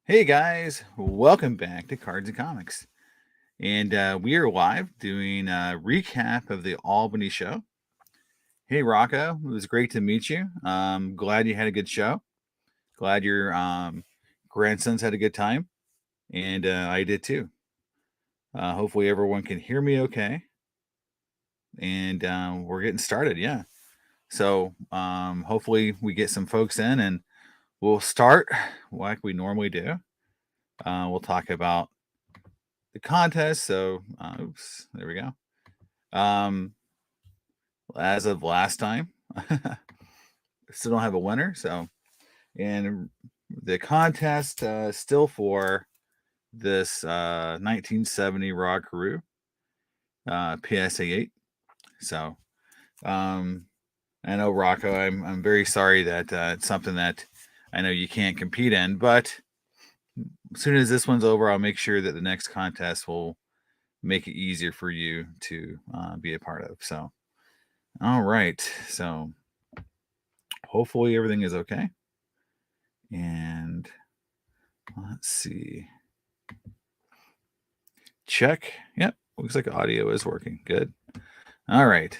Hey guys, welcome back to Cards and Comics. And we are live doing a recap of the Albany show. Hey Rocco, it was great to meet you. Glad you had a good show. Glad your grandsons had a good time. And I did too. Hopefully everyone can hear me okay. And we're getting started, yeah. So hopefully we get some folks in and we'll start like we normally do. We'll talk about the contest. So, oops, there we go. As of last time, still don't have a winner. So, and the contest still for this 1970 Rockaroo PSA 8. So, I know Rocco, I'm very sorry that it's something that I know you can't compete in, but as soon as this one's over, I'll make sure that the next contest will make it easier for you to be a part of. So, all right. So, hopefully everything is okay. And let's see. Check. Yep. Looks like audio is working. Good. All right.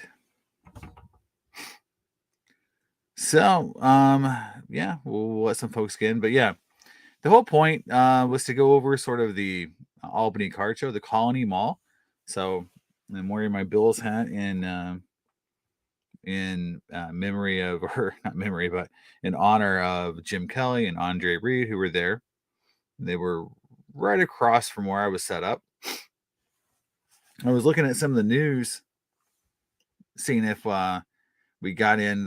So, yeah, we'll let some folks get in. But yeah, the whole point was to go over sort of the Albany card show, the Colonie Mall. So I'm wearing my Bills hat in memory of, or not memory, but in honor of Jim Kelly and Andre Reed, who were there. They were right across from where I was set up. I was looking at some of the news, seeing if we got in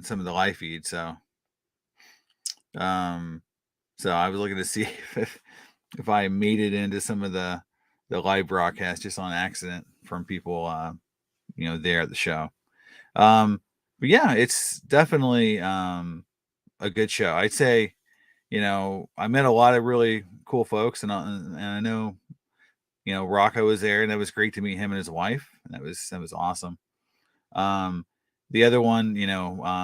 some of the live feed. So, so I was looking to see if I made it into some of the live broadcast just on accident from people, there at the show. But yeah, it's definitely a good show. I'd say, I met a lot of really cool folks, and I know, Rocco was there, and that was great to meet him and his wife. That was awesome. The other one,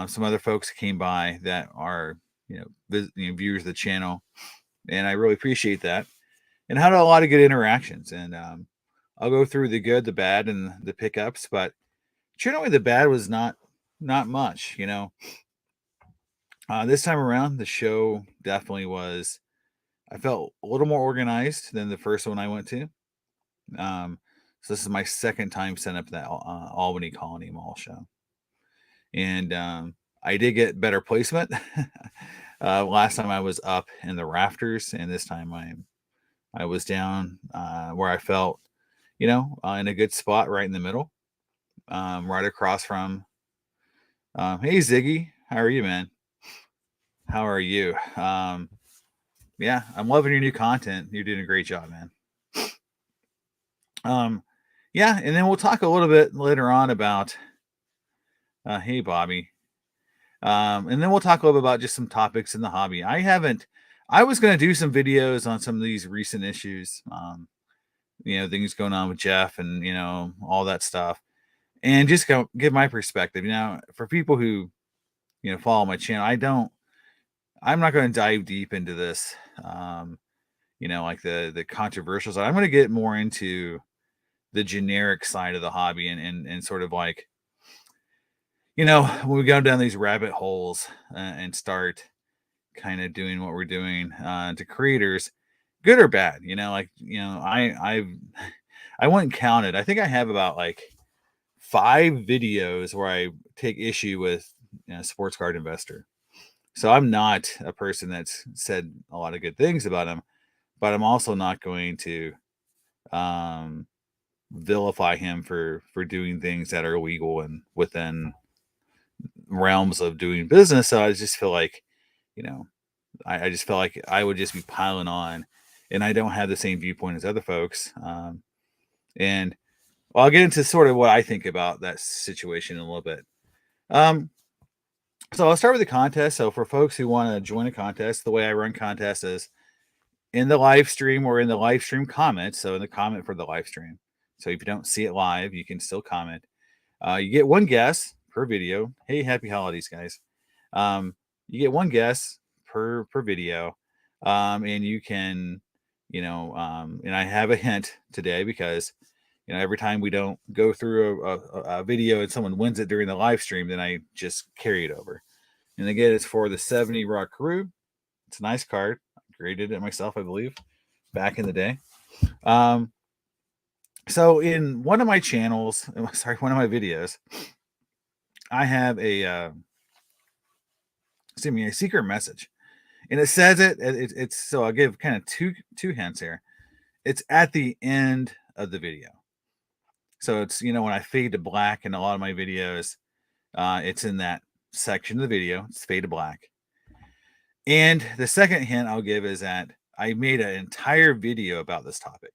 some other folks came by that are, viewers of the channel, and I really appreciate that. And had a lot of good interactions. And I'll go through the good, the bad, and the pickups. But generally, the bad was not much. This time around, the show definitely was. I felt a little more organized than the first one I went to. So this is my second time setting up that Albany Colonie Mall Show, and I did get better placement. Last time I was up in the rafters, and this time I was down where I felt, in a good spot, right in the middle, right across from. Hey Ziggy, how are you, man? How are you? Yeah, I'm loving your new content. You're doing a great job, man. Yeah, and then we'll talk a little bit later on about. Hey, Bobby. And then we'll talk a little bit about just some topics in the hobby. I was going to do some videos on some of these recent issues, things going on with Jeff and, all that stuff. And just give my perspective. For people who, follow my channel, I'm not going to dive deep into this, like the controversial side. I'm going to get more into the generic side of the hobby and sort of like, when we go down these rabbit holes and start kind of doing what we're doing to creators, good or bad, I wouldn't count it. I think I have about like 5 videos where I take issue with Sports Card Investor. So I'm not a person that's said a lot of good things about him, but I'm also not going to vilify him for doing things that are illegal and within realms of doing business. So I just feel like, I just felt like I would just be piling on, and I don't have the same viewpoint as other folks. And well, I'll get into sort of what I think about that situation in a little bit. So I'll start with the contest. So for folks who want to join a contest, the way I run contests is in the live stream or in the live stream comments. So in the comment for the live stream. So if you don't see it live, you can still comment. You get one guess per video. Hey, happy holidays, guys. You get one guess per video. And you can, and I have a hint today because, every time we don't go through a video and someone wins it during the live stream, then I just carry it over. And again, it's for the 70 Rock Crew. It's a nice card. I created it myself, I believe, back in the day. So in one of my channels, one of my videos, I have a secret message, and it says it's so I'll give kind of two hints here. It's at the end of the video, so it's when I fade to black in a lot of my videos, it's in that section of the video. It's fade to black. And the second hint I'll give is that I made an entire video about this topic,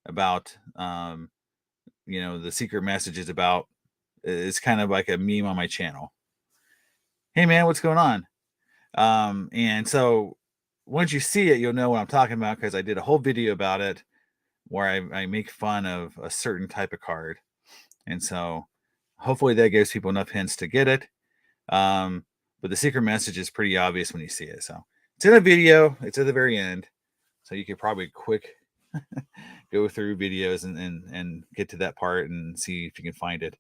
about the secret message is about. It's kind of like a meme on my channel. Hey man, what's going on? And so once you see it, you'll know what I'm talking about, because I did a whole video about it where I make fun of a certain type of card. And so hopefully that gives people enough hints to get it. But the secret message is pretty obvious when you see it. So it's in a video, it's at the very end. So you could probably quick go through videos and get to that part and see if you can find it.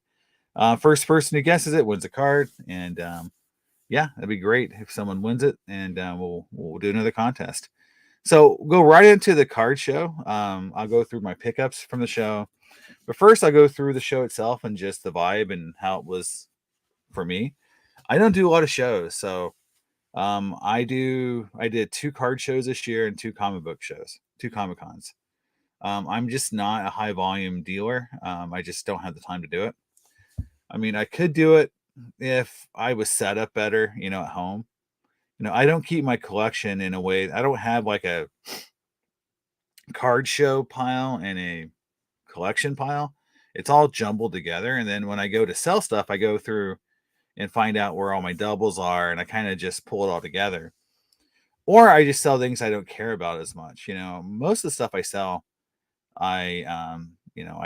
First person who guesses it wins a card. And yeah, that'd be great if someone wins it, and we'll do another contest. So go right into the card show. I'll go through my pickups from the show, but first I'll go through the show itself and just the vibe and how it was for me. I don't do a lot of shows, so I did 2 card shows this year and 2 comic book shows, 2 Comic Cons. I'm just not a high volume dealer. I just don't have the time to do it. I mean, I could do it if I was set up better, at home. I don't keep my collection in a way. I don't have like a card show pile and a collection pile. It's all jumbled together. And then when I go to sell stuff, I go through and find out where all my doubles are, and I kind of just pull it all together. Or I just sell things I don't care about as much. Most of the stuff I sell, I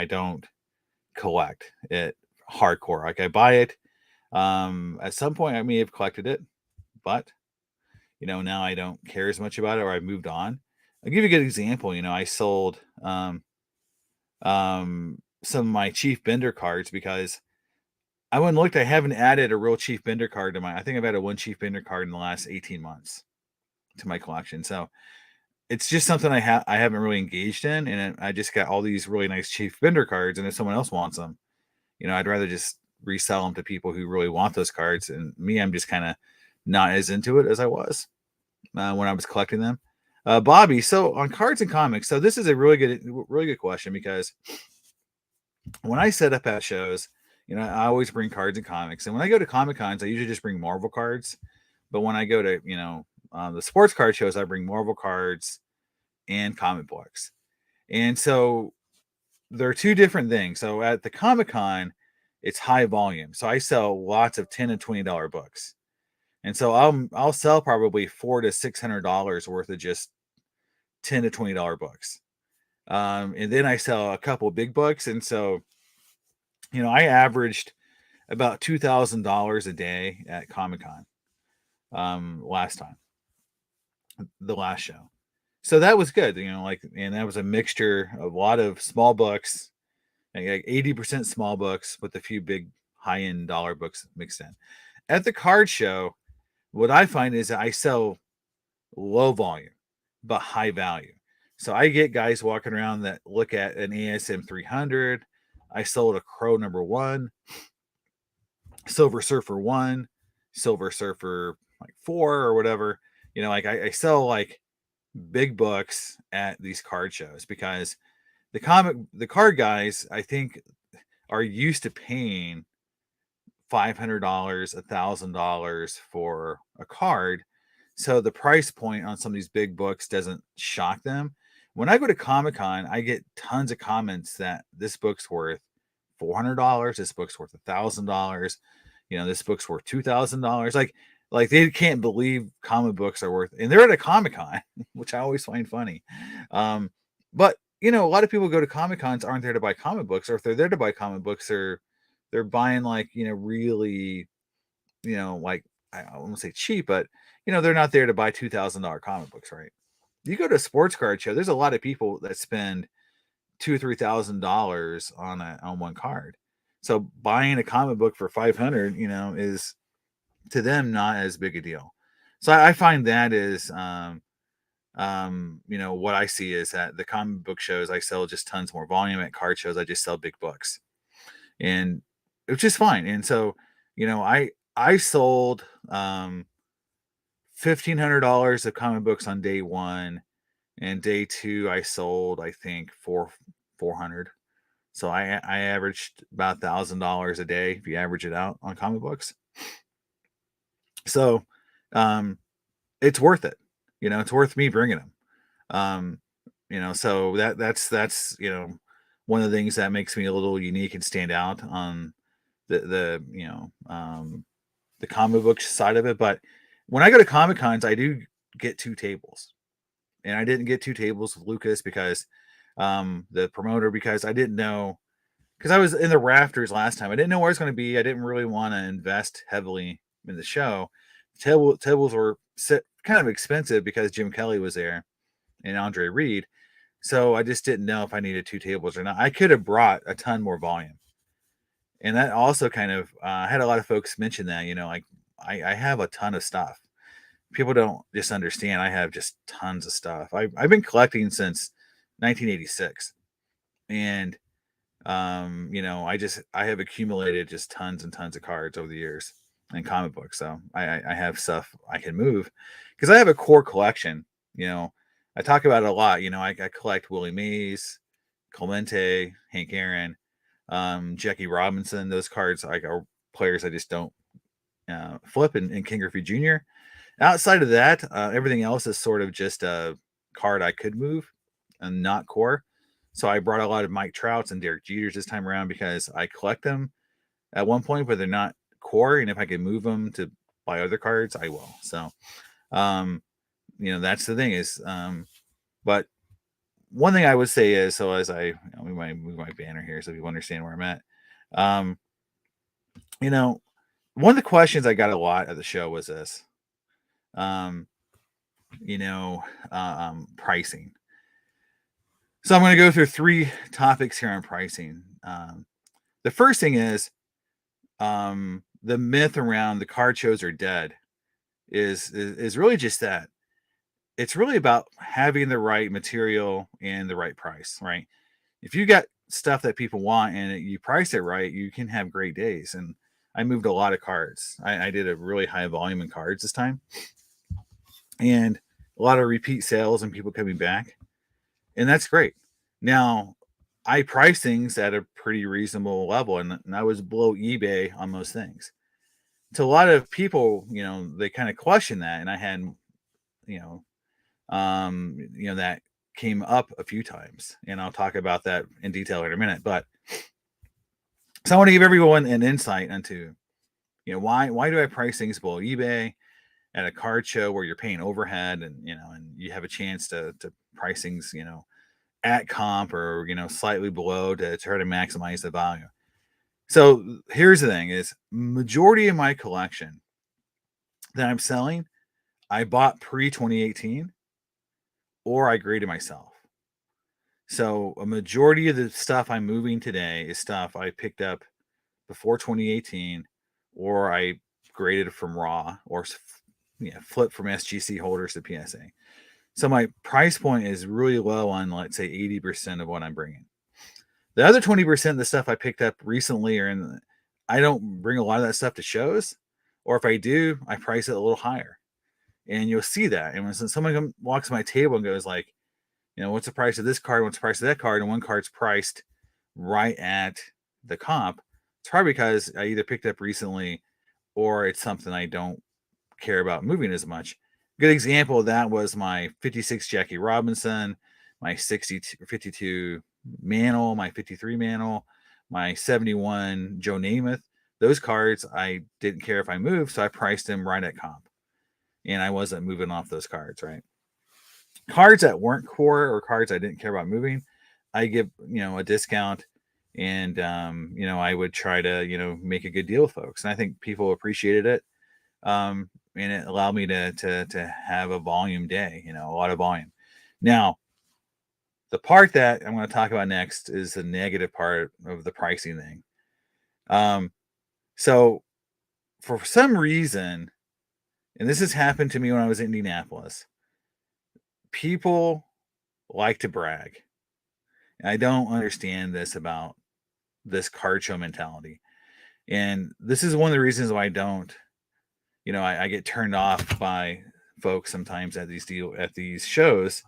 don't collect it hardcore. Like I buy it. At some point I may have collected it, but now I don't care as much about it, or I've moved on. I'll give you a good example. I sold some of my Chief Bender cards because I went and looked. I haven't added a real Chief Bender card to I think I've added 1 Chief Bender card in the last 18 months to my collection. So it's just something I haven't really engaged in, and I just got all these really nice Chief Bender cards. And if someone else wants them, I'd rather just resell them to people who really want those cards. And me, I'm just kind of not as into it as I was when I was collecting them. Bobby, so on cards and comics, so this is a really good question, because when I set up at shows, I always bring cards and comics. And when I go to Comic Cons, I usually just bring Marvel cards. But when I go to, the sports card shows, I bring Marvel cards and comic books. And so they're 2 different things. So at the Comic Con, it's high volume. So I sell lots of $10 and $20 books. And so I'll sell probably $400 to $600 worth of just $10 to $20 books. And then I sell a couple of big books. And so, I averaged about $2,000 a day at Comic-Con last time, the last show. So that was good, and that was a mixture of a lot of small books, like 80% small books with a few big high-end dollar books mixed in. At the card show, what I find is that I sell low volume, but high value. So I get guys walking around that look at an ASM 300. I sold a Crow #1, Silver Surfer 1, Silver Surfer like 4 or whatever. I sell like big books at these card shows, because the card guys, I think, are used to paying $500, $1,000 for a card. So the price point on some of these big books doesn't shock them. When I go to Comic-Con, I get tons of comments that this book's worth $400, this book's worth $1,000, this book's worth $2,000. Like they can't believe comic books are worth, and they're at a Comic-Con, which I always find funny. But a lot of people go to Comic-Cons aren't there to buy comic books, or if they're there to buy comic books, they're buying like really, like I won't say cheap, but they're not there to buy $2,000 comic books, right? You go to a sports card show, there's a lot of people that spend $2,000 or $3,000 on one card. So buying a comic book for 500, is to them not as big a deal. So I find that is, what I see is that the comic book shows I sell just tons more volume. At card shows I just sell big books, and it's just fine. And so, I sold $1,500 of comic books on day one, and day two I sold I think 400. So I averaged about $1,000 a day if you average it out on comic books. So it's worth it. It's worth me bringing them. So that's one of the things that makes me a little unique and stand out on the comic book side of it. But when I go to Comic Cons, I do get two tables, and I didn't get two tables with Lucas because the promoter, because I didn't know, because I was in the rafters last time. I didn't know where it's going to be. I didn't really want to invest heavily in the show. Tables were kind of expensive because Jim Kelly was there and Andre Reed. So I just didn't know if I needed two tables or not. I could have brought a ton more volume. And that also kind of had a lot of folks mention that, like I have a ton of stuff. People don't just understand. I have just tons of stuff. I've been collecting since 1986. And, I have accumulated just tons and tons of cards over the years and comic books. So I have stuff I can move because I have a core collection. I talk about it a lot. I collect Willie Mays, Clemente, Hank Aaron, Jackie Robinson. Those cards are players I just don't flip, and King Griffey Jr. Outside of that, everything else is sort of just a card I could move and not core. So I brought a lot of Mike Trouts and Derek Jeters this time around because I collect them at one point, but they're not core. And if I can move them to buy other cards, I will. So, that's the thing is, but one thing I would say is, so as we might move my banner here so people understand where I'm at. One of the questions I got a lot at the show was this, pricing. So I'm going to go through three topics here on pricing. The first thing is the myth around the card shows are dead is really just that. It's really about having the right material and the right price, right? If you got stuff that people want and you price it right, you can have great days. And I moved a lot of cards. I did a really high volume in cards this time, and a lot of repeat sales and people coming back. And that's great. Now, I price things at a pretty reasonable level, and I was below eBay on most things. To a lot of people, they kind of question that, and I had, that came up a few times, and I'll talk about that in detail in a minute. But so I want to give everyone an insight into, why do I price things below eBay at a card show where you're paying overhead, and you have a chance to price things, at comp or slightly below to try to maximize the value. So here's the thing: is majority of my collection that I'm selling, I bought pre 2018, or I graded myself. So a majority of the stuff I'm moving today is stuff I picked up before 2018, or I graded from raw, or flipped from SGC holders to PSA. So my price point is really low on, let's say, 80% of what I'm bringing. The other 20% of the stuff I picked up recently I don't bring a lot of that stuff to shows, or if I do, I price it a little higher. And you'll see that. And when someone walks to my table and goes like, what's the price of this card? What's the price of that card? And one card's priced right at the comp. It's probably because I either picked up recently or it's something I don't care about moving as much. Good example of that was my 56 Jackie Robinson, my 52 Mantle, my 53 Mantle, my 71 Joe Namath. Those cards I didn't care if I moved, so I priced them right at comp. And I wasn't moving off those cards, right? Cards that weren't core or cards I didn't care about moving, I give, a discount, and, I would try to, make a good deal with folks. And I think people appreciated it. and it allowed me to have a volume day, you know, a lot of volume. Now, the part that I'm going to talk about next is the negative part of the pricing thing. Um, so for some reason, and this has happened to me when I was in Indianapolis, people like to brag. And I don't understand this about this card show mentality. And this is one of the reasons why I don't, you know, I get turned off by folks sometimes at these shows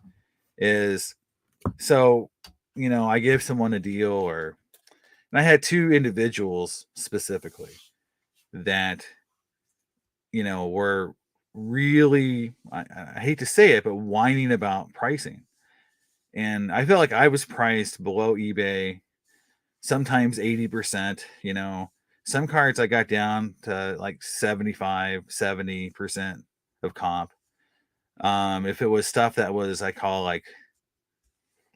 is so, you know, I give someone a deal and I had two individuals specifically that, you know, were really, I hate to say it, but whining about pricing. And I felt like I was priced below eBay, sometimes 80%, you know. Some cards I got down to like 75, 70% of comp. If it was stuff that was, I call like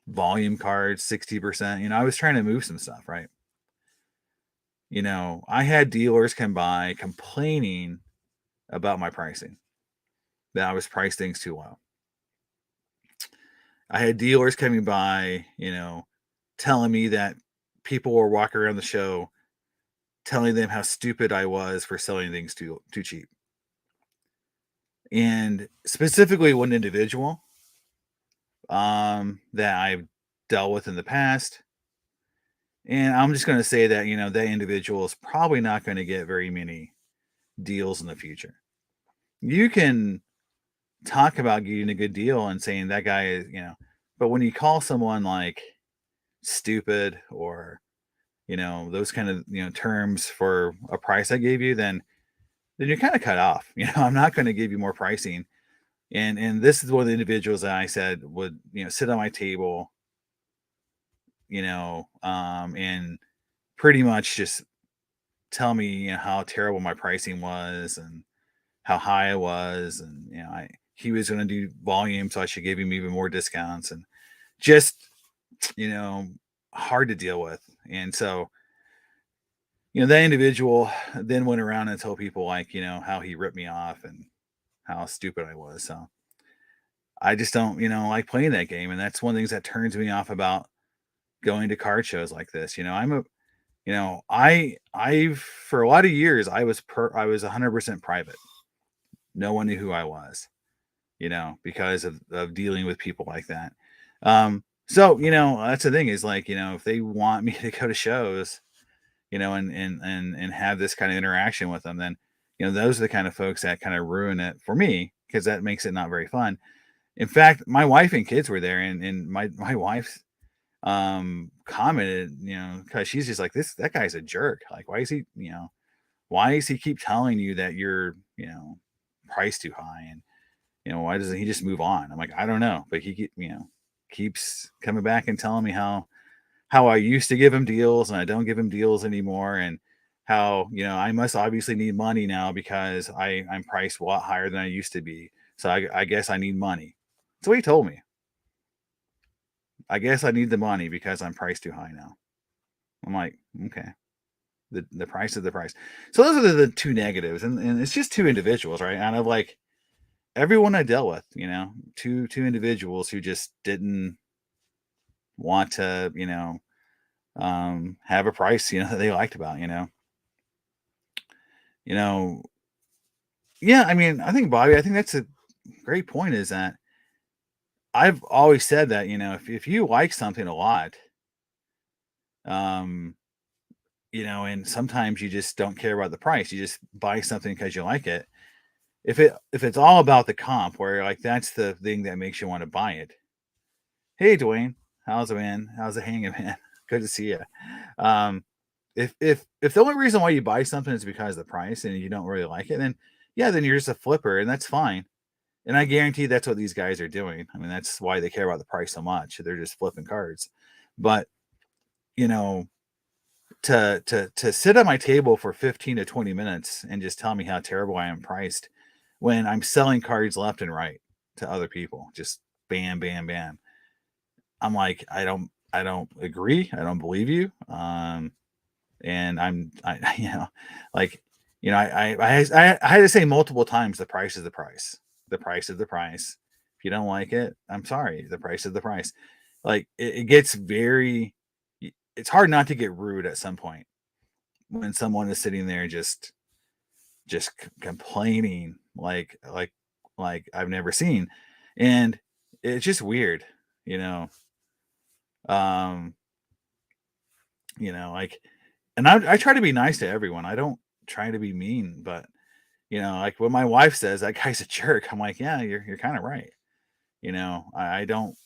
volume cards, 60%, you know, I was trying to move some stuff, right? You know, I had dealers come by complaining about my pricing, that I was priced things too low. I had dealers coming by, you know, telling me that people were walking around the show telling them how stupid I was for selling things too cheap. And specifically one individual that I've dealt with in the past. And I'm just going to say that, you know, that individual is probably not going to get very many deals in the future. You can talk about getting a good deal and saying that guy is, you know, but when you call someone like stupid or, you know, those kind of, you know, terms for a price I gave you, then you're kind of cut off. You know, I'm not going to give you more pricing. And this is one of the individuals that I said would, you know, sit on my table, you know, and pretty much just tell me, you know, how terrible my pricing was and how high I was, and you know, he was going to do volume, so I should give him even more discounts, and just, you know, hard to deal with. And so, you know, that individual then went around and told people like, you know, how he ripped me off and how stupid I was. So I just don't, you know, like playing that game, and that's one of the things that turns me off about going to card shows like this. You know, you know, I've for a lot of years I was 100% private. No one knew who I was, you know, because of dealing with people like that. So, you know, that's the thing is like, you know, if they want me to go to shows, you know, and have this kind of interaction with them, then, you know, those are the kind of folks that kind of ruin it for me because that makes it not very fun. In fact, my wife and kids were there, and my wife commented, you know, because she's just like, that guy's a jerk. Like, why is he, you know, why does he keep telling you that you're, you know, priced too high? And, you know, why doesn't he just move on? I'm like, I don't know. But you know, keeps coming back and telling me how I used to give him deals and I don't give him deals anymore. And how, you know, I must obviously need money now because I'm priced a lot higher than I used to be. So I guess I need money. That's what he told me. I guess I need the money because I'm priced too high now. I'm like, okay. The price of the price. So those are the two negatives. And it's just two individuals, right? Out of like everyone I dealt with, you know, two individuals who just didn't want to, you know, have a price, you know, that they liked about, you know, yeah, I mean, I think Bobby, I think that's a great point is that I've always said that, you know, if you like something a lot, um, you know, and sometimes you just don't care about the price. You just buy something because you like it. If it's all about the comp, where like that's the thing that makes you want to buy it. Hey, Dwayne, how's it, man? How's it hanging, man? Good to see you. Um, if the only reason why you buy something is because of the price and you don't really like it, then yeah, then you're just a flipper, and that's fine. And I guarantee that's what these guys are doing. I mean, that's why they care about the price so much. They're just flipping cards. But you know, to sit at my table for 15 to 20 minutes and just tell me how terrible I am priced when I'm selling cards left and right to other people, just bam, bam, bam. I'm like, I don't agree. I don't believe you. And you know, like I had to say multiple times, the price is the price. The price is the price. If you don't like it, I'm sorry. The price is the price. Like it gets very. It's hard not to get rude at some point when someone is sitting there just complaining like I've never seen, and it's just weird, you know. Um, like, and I try to be nice to everyone. I don't try to be mean, but like when my wife says that guy's a jerk, I'm like, yeah, you're kind of right. I don't.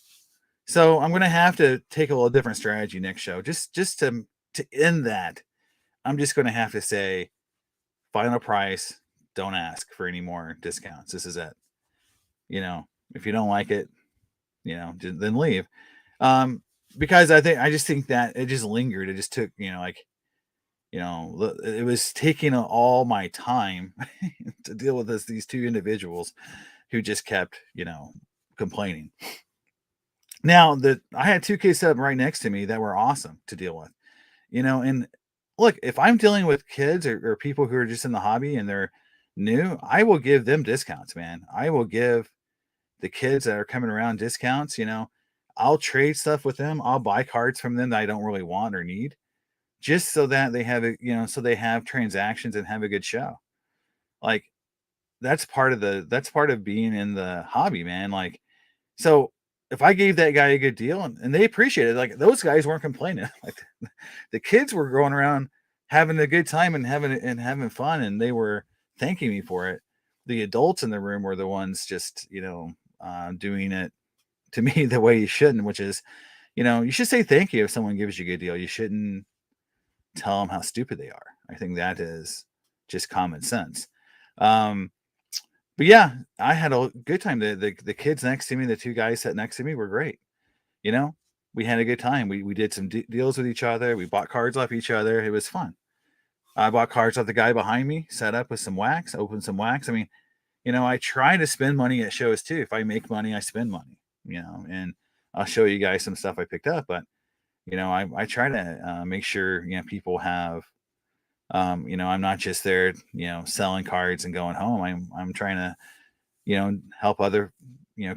So I'm gonna have to take a little different strategy next show, just to end that. I'm just gonna have to say final price. Don't ask for any more discounts. This is it. If you don't like it, then leave. Um, because I just think that it just lingered. It just took, it was taking all my time to deal with these two individuals who just kept, complaining. Now that I had two kids set up right next to me that were awesome to deal with, and look, if I'm dealing with kids or people who are just in the hobby and they're new, I will give them discounts, man. I will give the kids that are coming around discounts. I'll trade stuff with them. I'll buy cards from them that I don't really want or need, just so that they have so they have transactions and have a good show. Like that's part of being in the hobby, man. Like, so if I gave that guy a good deal and they appreciate it, like those guys weren't complaining. Like the kids were going around having a good time and having fun, and they were thanking me for it. The adults in the room were the ones just, doing it to me the way you shouldn't, which is, you should say thank you if someone gives you a good deal. You shouldn't tell them how stupid they are. I think that is just common sense. But yeah, I had a good time. The kids next to me, the two guys sat next to me were great. We had a good time. We did some deals with each other. We bought cards off each other. It was fun. I bought cards off the guy behind me, set up with some wax, opened some wax. I mean, I try to spend money at shows too. If I make money, I spend money, and I'll show you guys some stuff I picked up. But, I try to make sure, people have, I'm not just there, selling cards and going home. I'm trying to, help other,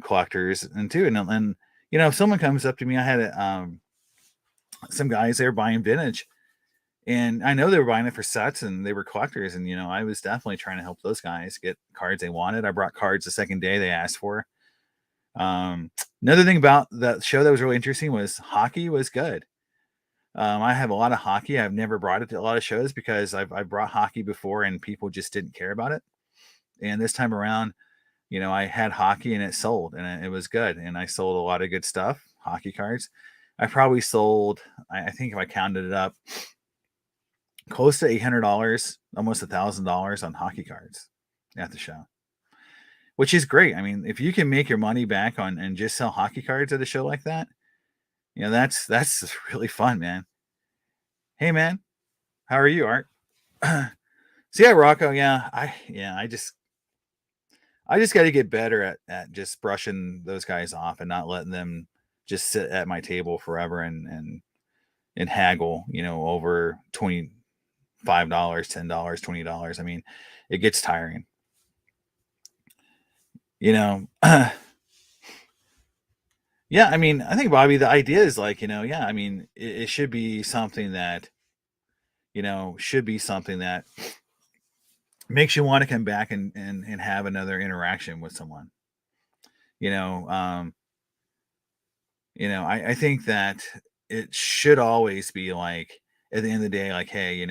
collectors and too. And, if someone comes up to me, I had some guys there buying vintage, and I know they were buying it for sets and they were collectors. And, I was definitely trying to help those guys get cards they wanted. I brought cards the second day they asked for. Another thing about the show that was really interesting was hockey was good. I have a lot of hockey. I've never brought it to a lot of shows because I've brought hockey before and people just didn't care about it. And this time around, I had hockey and it sold and it was good. And I sold a lot of good stuff, hockey cards. I probably sold, I think if I counted it up, close to $800, almost $1,000 on hockey cards at the show, which is great. I mean, if you can make your money back on and just sell hockey cards at a show like that, that's really fun, man. Hey, man, how are you, Art? So yeah, Rocco. Yeah, I just got to get better at just brushing those guys off and not letting them just sit at my table forever and haggle, over $25, $10, $20. I mean, it gets tiring. Yeah, I mean, I think Bobby, the idea is like, yeah, I mean, it should be something that, makes you want to come back and have another interaction with someone. You know, um, I think that it should always be like at the end of the day, like, hey,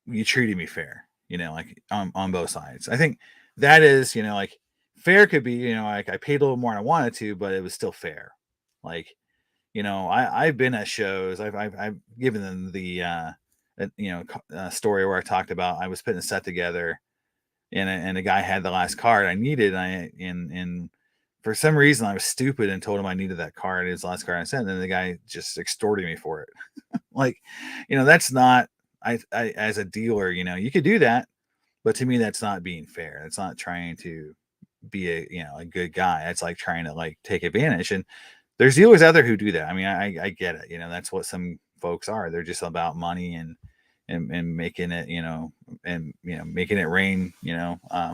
you treated me fair, like on both sides. I think that is, like fair could be, like I paid a little more than I wanted to, but it was still fair. Like, I've been at shows. I've given them the story where I talked about I was putting a set together, and a guy had the last card I needed. And for some reason I was stupid and told him I needed that card. His last card I sent, and then the guy just extorted me for it. Like, that's not. I as a dealer, you could do that, but to me that's not being fair. It's not trying to be a good guy. It's like trying to like take advantage. And there's dealers out there who do that. I mean, I get it. That's what some folks are. They're just about money and and making it, and making it rain,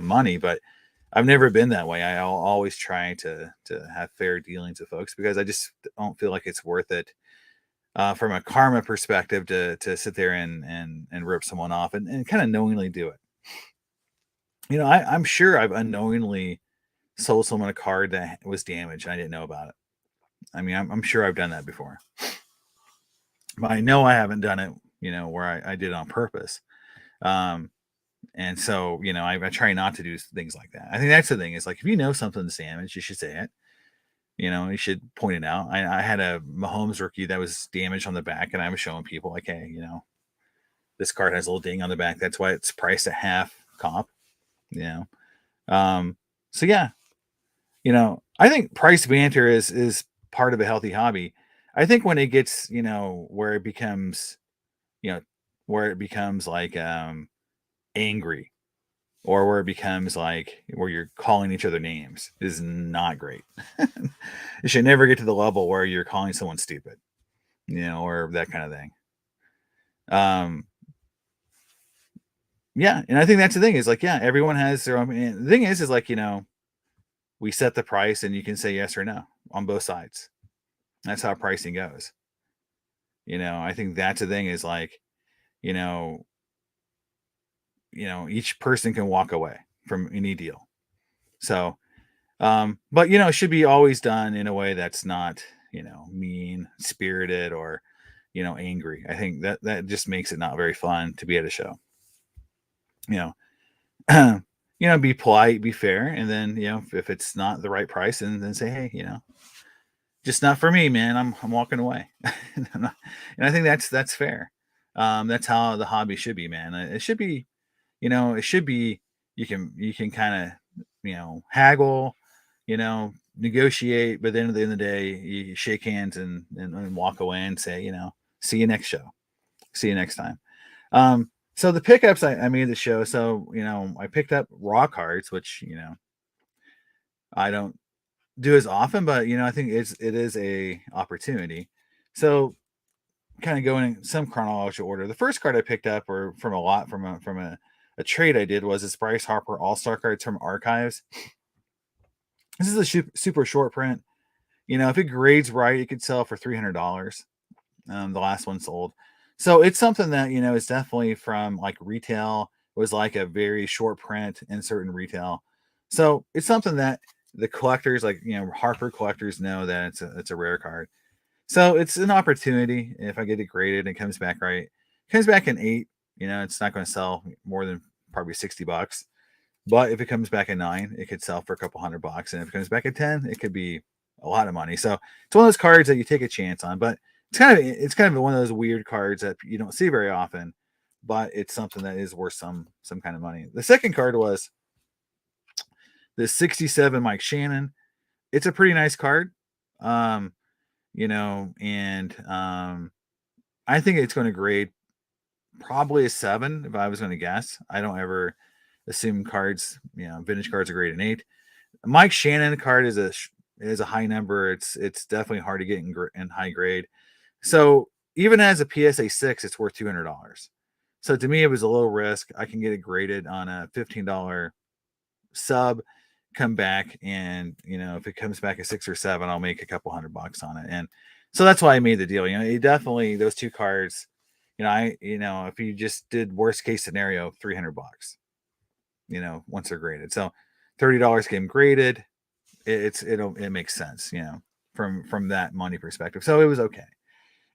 money. But I've never been that way. I'll always try to have fair dealings with folks because I just don't feel like it's worth it, from a karma perspective, to sit there and rip someone off and kind of knowingly do it. I'm sure I've unknowingly sold someone a card that was damaged and I didn't know about it. I mean, I'm sure I've done that before, but I know I haven't done it, where I did it on purpose. And so, I try not to do things like that. I think that's the thing, is like, if you know something's damaged, you should say it. You should point it out. I had a Mahomes rookie that was damaged on the back, and I was showing people like, hey, this card has a little ding on the back. That's why it's priced at half comp. So yeah, I think price banter is part of a healthy hobby. I think when it gets, where it becomes, like, angry, or where it becomes like where you're calling each other names, is not great. It should never get to the level where you're calling someone stupid, or that kind of thing. Yeah, and I think that's the thing, is like, yeah, everyone has their own. And the thing is like, we set the price, and you can say yes or no on both sides. That's how pricing goes. I think that's the thing, is like, you know, each person can walk away from any deal. So, but it should be always done in a way that's not, mean spirited, or, angry. I think that just makes it not very fun to be at a show. You know, be polite, be fair, and then, if it's not the right price, and then say, hey, just not for me, man. I'm walking away. And I think that's fair. That's how the hobby should be, man. It should be, it should be, you can kind of, haggle, negotiate, but then at the end of the day, you shake hands and walk away and say, see you next show. See you next time. So the pickups I made the show. So, I picked up raw cards, which, I don't do as often, but, I think it is a opportunity. So, kind of going in some chronological order. The first card I picked up, or from a lot, from a trade I did, was this Bryce Harper All-Star cards from Archives. This is a super short print. If it grades right, it could sell for $300. The last one sold. So it's something that, is definitely from like retail. It was like a very short print in certain retail. So it's something that the collectors, like, Harper collectors, know that it's a rare card. So it's an opportunity. If I get it graded and it comes back right, it comes back an 8, it's not going to sell more than probably $60. But if it comes back a 9, it could sell for a couple $100. And if it comes back a 10, it could be a lot of money. So it's one of those cards that you take a chance on. But it's kind of one of those weird cards that you don't see very often, but it's something that is worth some kind of money. The second card was the 67 Mike Shannon. It's a pretty nice card. And I think it's going to grade probably a 7 if I was going to guess. I don't ever assume cards, vintage cards are graded an 8. Mike Shannon card is a high number. It's definitely hard to get in high grade. So even as a PSA 6, it's worth $200. So to me, it was a low risk. I can get it graded on a $15 sub, come back, and if it comes back a 6 or 7, I'll make a couple $100 on it. And so that's why I made the deal. It definitely, those two cards, if you just did worst case scenario, $300, once they're graded. So $30 getting graded, it makes sense, from that money perspective. So it was okay.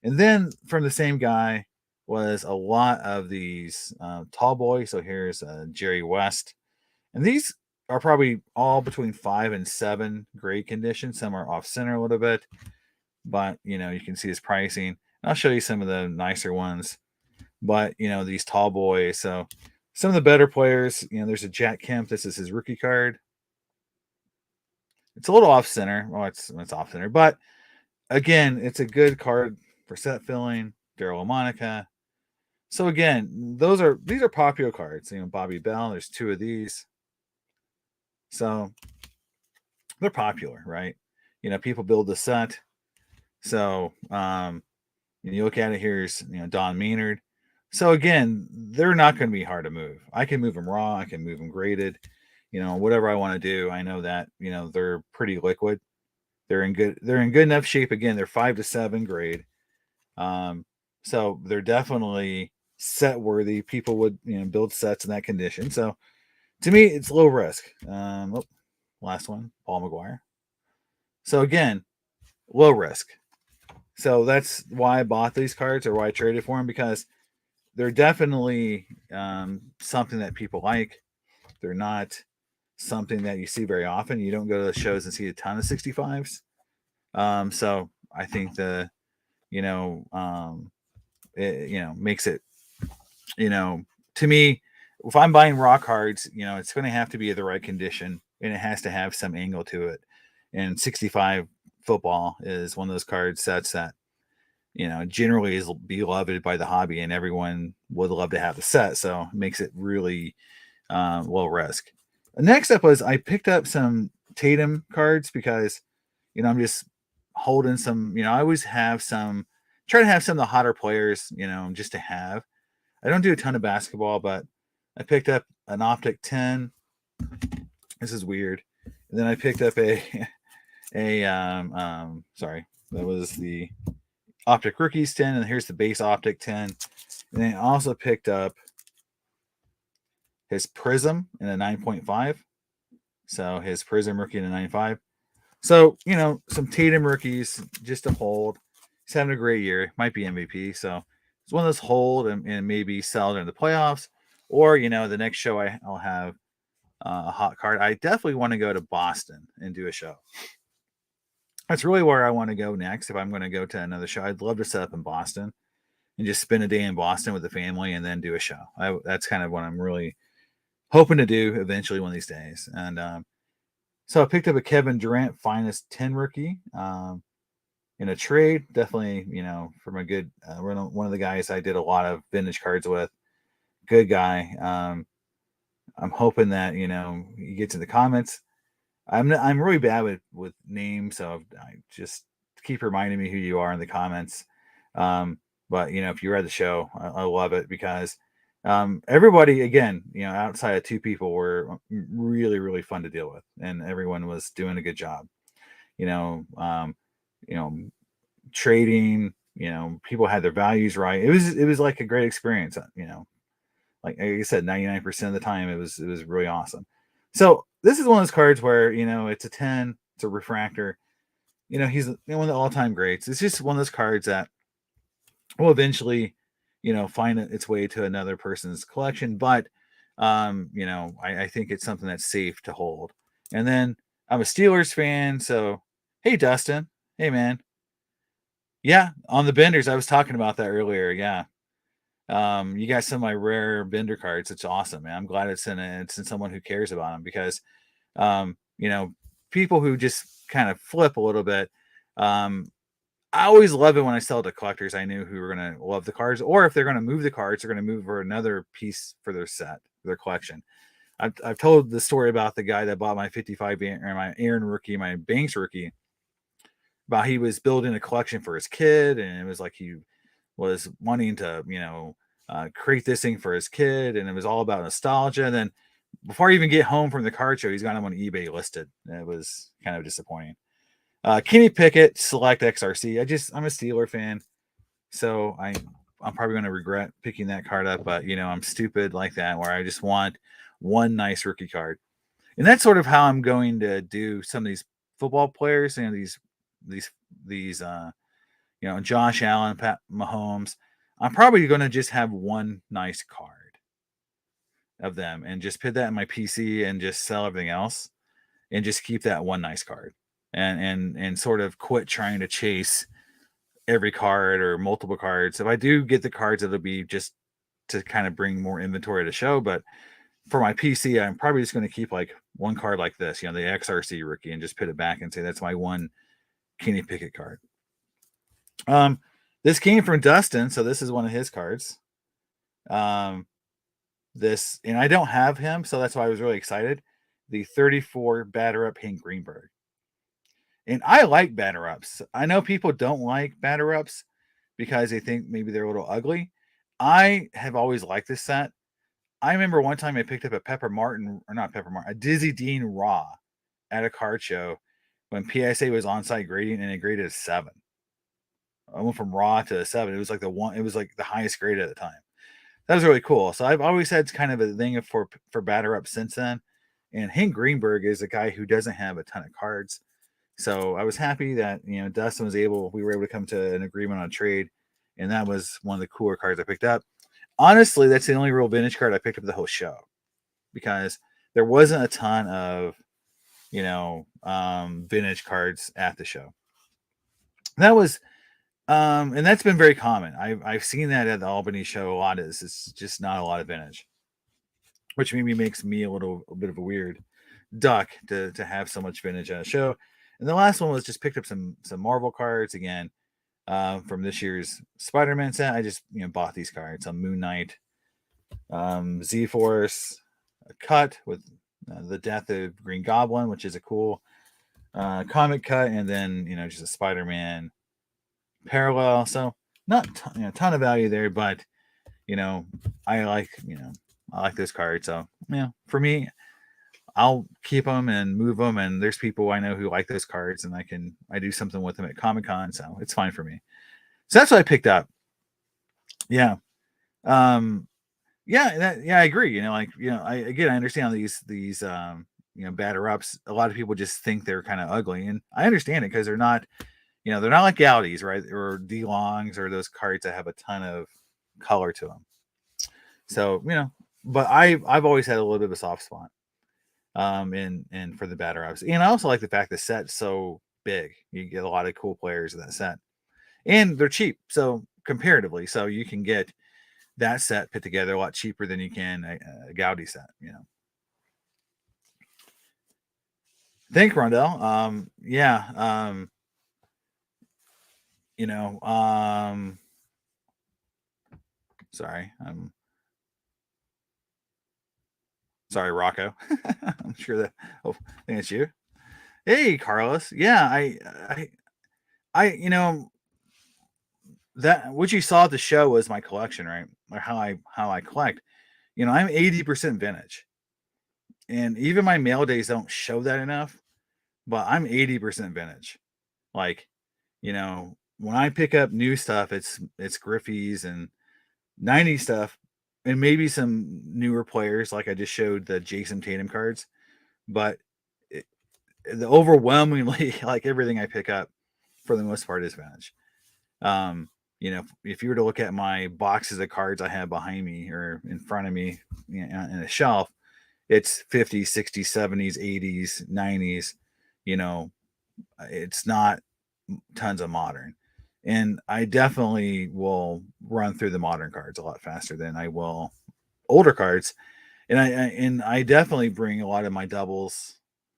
And then from the same guy was a lot of these tall boys. So here's Jerry West. And these are probably all between 5 and 7 grade condition. Some are off center a little bit, but you can see his pricing. And I'll show you some of the nicer ones. But these tall boys. So some of the better players, there's a Jack Kemp. This is his rookie card. It's a little off center. Well, it's off center, but again, it's a good card for set filling. Daryl Monica. So again, these are popular cards. Bobby Bell. There's 2 of these. So they're popular, right? People build the set. So you look at it, here's Don Maynard. So again, they're not going to be hard to move. I can move them raw. I can move them graded. Whatever I want to do. I know that they're pretty liquid. They're in good. They're in good enough shape. Again, they're 5 to 7 grade. Um, so they're definitely set worthy. People would build sets in that condition. So to me, it's low risk. Last one, Paul McGuire. So again, low risk. So that's why I bought these cards or why I traded for them, because they're definitely something that people like. They're not something that you see very often. You don't go to the shows and see a ton of 65s. So I think it makes it, to me, if I'm buying raw cards, it's going to have to be the right condition and it has to have some angle to it. And 65 football is one of those card sets that, generally is beloved by the hobby and everyone would love to have the set. So it makes it really low risk. Next up was I picked up some Tatum cards because, I'm just holding some, I always have some, try to have some of the hotter players, just to have. I don't do a ton of basketball, but I picked up an Optic 10. This is weird. And then I picked up sorry, that was the Optic Rookies 10, and here's the base Optic 10. And then I also picked up his Prism in a 9.5. So his Prism rookie in a 9.5. So, some Tatum rookies just to hold. He's having a great year. Might be MVP. So it's one of those hold and maybe sell during the playoffs. Or, the next show I'll have a hot card. I definitely want to go to Boston and do a show. That's really where I want to go next. If I'm going to go to another show, I'd love to set up in Boston and just spend a day in Boston with the family and then do a show. That's kind of what I'm really hoping to do eventually one of these days. And so I picked up a Kevin Durant Finest 10 rookie in a trade. Definitely, from a good one of the guys I did a lot of vintage cards with. Good guy. I'm hoping that he gets in the comments. I'm really bad with names, so I just keep reminding me who you are in the comments. But if you're at the show, I love it because everybody, again, outside of two people, were really, really fun to deal with, and everyone was doing a good job. You know, um, you know, trading. People had their values right. It was like a great experience. Like I said, 99% of the time, it was really awesome. So this is one of those cards where it's a 10, it's a refractor. He's one of the all-time greats. It's just one of those cards that will eventually, find its way to another person's collection. But, I think it's something that's safe to hold. And then I'm a Steelers fan. So, hey, Dustin. Hey, man. Yeah, on the benders. I was talking about that earlier. Yeah. You got some of my rare bender cards. It's awesome, man. I'm glad it's in someone who cares about them because, um, you know, people who just kind of flip a little bit, um, I always love it when I sell to collectors I knew who were going to love the cards, or if they're going to move the cards, they're going to move for another piece for their set, their collection. I've told the story about the guy that bought my 55 or my Aaron rookie, my Banks rookie, about he was building a collection for his kid, and it was like he was wanting to, create this thing for his kid, and it was all about nostalgia. And then before I even get home from the card show, he's got him on eBay listed. And it was kind of disappointing. Kenny Pickett, select XRC. I'm a Steeler fan, so I'm probably going to regret picking that card up. But I'm stupid like that, where I just want one nice rookie card, and that's sort of how I'm going to do some of these football players and these Josh Allen, Pat Mahomes. I'm probably going to just have one nice card of them and just put that in my PC and just sell everything else and just keep that one nice card and sort of quit trying to chase every card or multiple cards. If I do get the cards, it'll be just to kind of bring more inventory to show. But for my PC, I'm probably just going to keep like one card like this, the XRC rookie, and just put it back and say that's my one Kenny Pickett card. This came from Dustin, so this is one of his cards. This, and I don't have him, so that's why I was really excited. The 34 batter up Hank Greenberg. And I like batter ups. I know people don't like batter ups because they think maybe they're a little ugly. I have always liked this set. I remember one time I picked up a a Dizzy Dean Raw at a card show when PSA was on-site grading, and it graded a 7. I went from raw to a 7. It was like the highest grade at the time. That was really cool. So I've always had kind of a thing for batter up since then. And Hank Greenberg is a guy who doesn't have a ton of cards. So I was happy that, Dustin we were able to come to an agreement on a trade. And that was one of the cooler cards I picked up. Honestly, that's the only real vintage card I picked up the whole show, because there wasn't a ton of, vintage cards at the show. That was, and that's been very common. I've seen that at the Albany show a lot. It's just not a lot of vintage, which maybe makes me a bit of a weird duck to have so much vintage at a show. And the last one was just picked up some Marvel cards again, from this year's Spider-Man set. I just bought these cards on Moon Knight, Z-Force, a cut with the death of Green Goblin, which is a cool comic cut, and then just a Spider-Man parallel. So not a ton of value there, but I like those cards. So for me, I'll keep them and move them. And there's people I know who like those cards, and I do something with them at Comic-Con, so it's fine for me. So that's what I picked up. Yeah. Yeah, I agree. I understand these batter ups. A lot of people just think they're kind of ugly, and I understand it, because they're not, they're not like Gaudies, right? Or D-Longs, or those cards that have a ton of color to them. So, but I've always had a little bit of a soft spot, and for the batter ups. And I also like the fact the set's so big. You get a lot of cool players in that set, and they're cheap. So comparatively, so you can get that set put together a lot cheaper than you can a Gaudi set. Thank Rondell. Yeah. Sorry. Sorry, Rocco. I'm sure that. Oh, I think it's you. Hey, Carlos. Yeah, that what you saw at the show was my collection, right? Or how I collect. I'm 80% vintage, and even my mail days don't show that enough. But I'm 80% vintage. Like, when I pick up new stuff, it's Griffey's and 90 stuff, and maybe some newer players, like I just showed the Jason Tatum cards. But the overwhelmingly, like, everything I pick up for the most part is vintage. If you were to look at my boxes of cards I have behind me or in front of me, in a shelf, it's 50s, 60s, 70s, 80s, 90s. It's not tons of modern. And I definitely will run through the modern cards a lot faster than I will older cards. And I definitely bring a lot of my doubles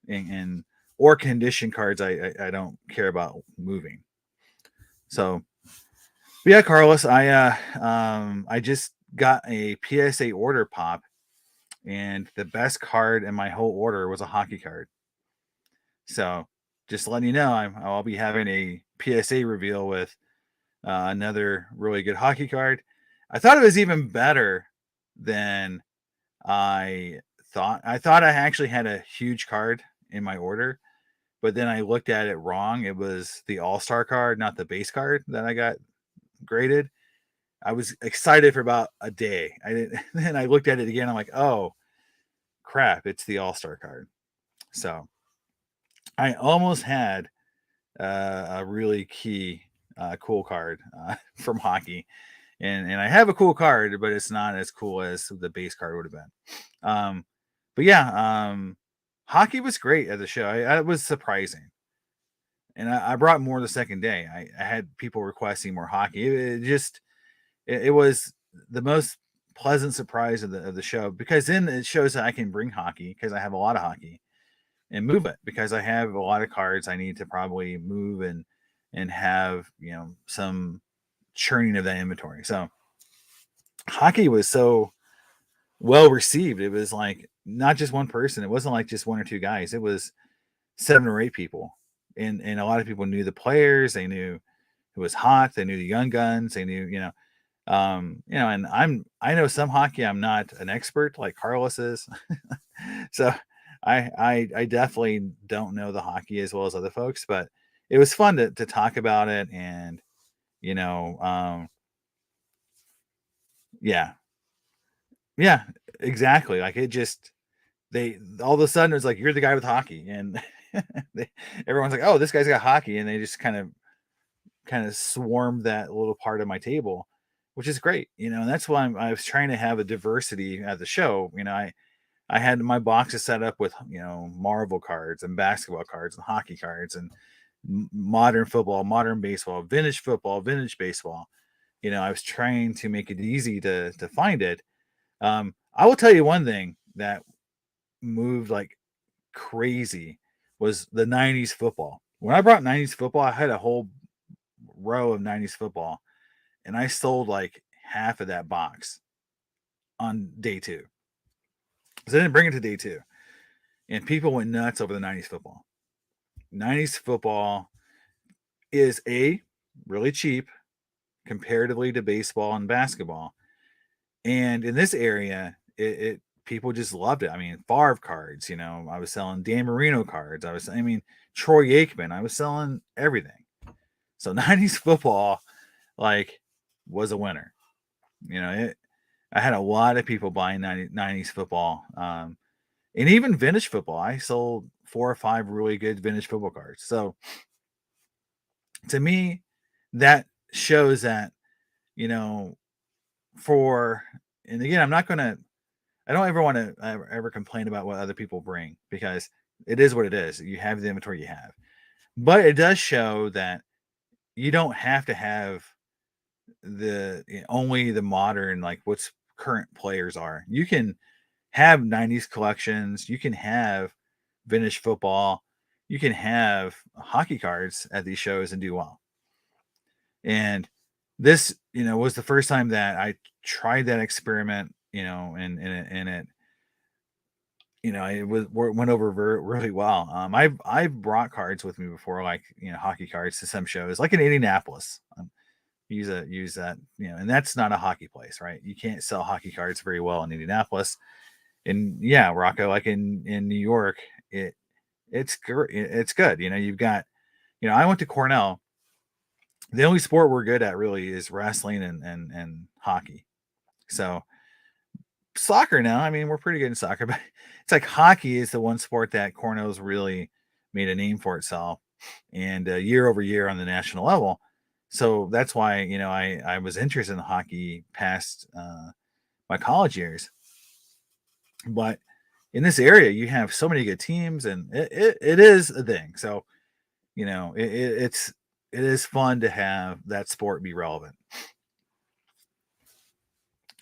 and or condition cards I don't care about moving. So, yeah, Carlos, I just got a PSA order pop, and the best card in my whole order was a hockey card. So, just letting you know, I'll be having a PSA reveal with another really good hockey card. I thought it was even better than I thought. I thought I actually had a huge card in my order, but then I looked at it wrong. It was the All-Star card, not the base card that I got graded. I was excited for about a day. Then I looked at it again. I'm like, oh crap, it's the All-Star card. So I almost had a really cool card from hockey, and I have a cool card, but it's not as cool as the base card would have been. But yeah, hockey was great at the show. I was surprising, and I brought more the second day. I had people requesting more hockey. It was the most pleasant surprise of the show, because then it shows that I can bring hockey, because I have a lot of hockey, and move it, because I have a lot of cards I need to probably move and have some churning of that inventory. So hockey was so well received. It was like not just one person. It wasn't like just one or two guys. It was 7 or 8 people, and a lot of people knew the players. They knew it was hot. They knew the young guns. They knew And I know some hockey. I'm not an expert like Carlos is. So I definitely don't know the hockey as well as other folks, but it was fun to talk about it. And you know, yeah, yeah, exactly. Like it just they all of a sudden it's like you're the guy with hockey, and they, everyone's like, oh, this guy's got hockey, and they just kind of swarmed that little part of my table, which is great. And that's why I was trying to have a diversity at the show. I had my boxes set up with Marvel cards and basketball cards and hockey cards and modern football, modern baseball, vintage baseball. I was trying to make it easy to find it. I will tell you one thing that moved like crazy was the 90s football. When I brought 90s football, I had a whole row of 90s football, and I sold like half of that box on day two. So I didn't bring it to day two. And people went nuts over the 90s football. 90s football is really cheap comparatively to baseball and basketball. And in this area, it people just loved it. I mean, Favre cards, I was selling Dan Marino cards. Troy Aikman. I was selling everything. So 90s football, like, was a winner. I had a lot of people buying 90s football. And even vintage football. I sold 4 or 5 really good vintage football cards. So to me, that shows that, you know, and again, I don't ever want to ever complain about what other people bring, because it is what it is. You have the inventory you have. But it does show that you don't have to have only the modern, like what's current players are. You can have 90s collections, you can have vintage football, you can have hockey cards at these shows and do well. And this, was the first time that I tried that experiment, and it, went over really well. I've brought cards with me before, like hockey cards to some shows, like in Indianapolis. Use that, and that's not a hockey place, right? You can't sell hockey cards very well in Indianapolis. And yeah, Rocco, like in New York, it's good. You've got, I went to Cornell. The only sport we're good at really is wrestling and hockey. So soccer now, we're pretty good in soccer, but it's like hockey is the one sport that Cornell's really made a name for itself, and year over year on the national level. So that's why, I was interested in hockey past my college years. But in this area, you have so many good teams, and it is a thing. So, it is fun to have that sport be relevant.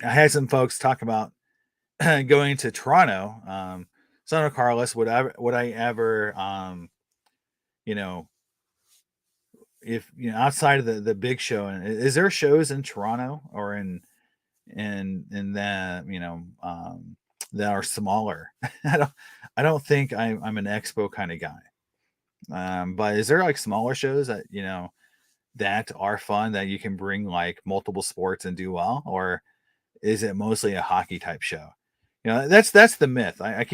I had some folks talk about going to Toronto. Son of Carlos, would I ever, you know, if outside of the big show, and is there shows in Toronto or in that that are smaller? I don't think I'm an expo kind of guy. But is there like smaller shows that that are fun that you can bring like multiple sports and do well, or is it mostly a hockey type show? That's the myth. I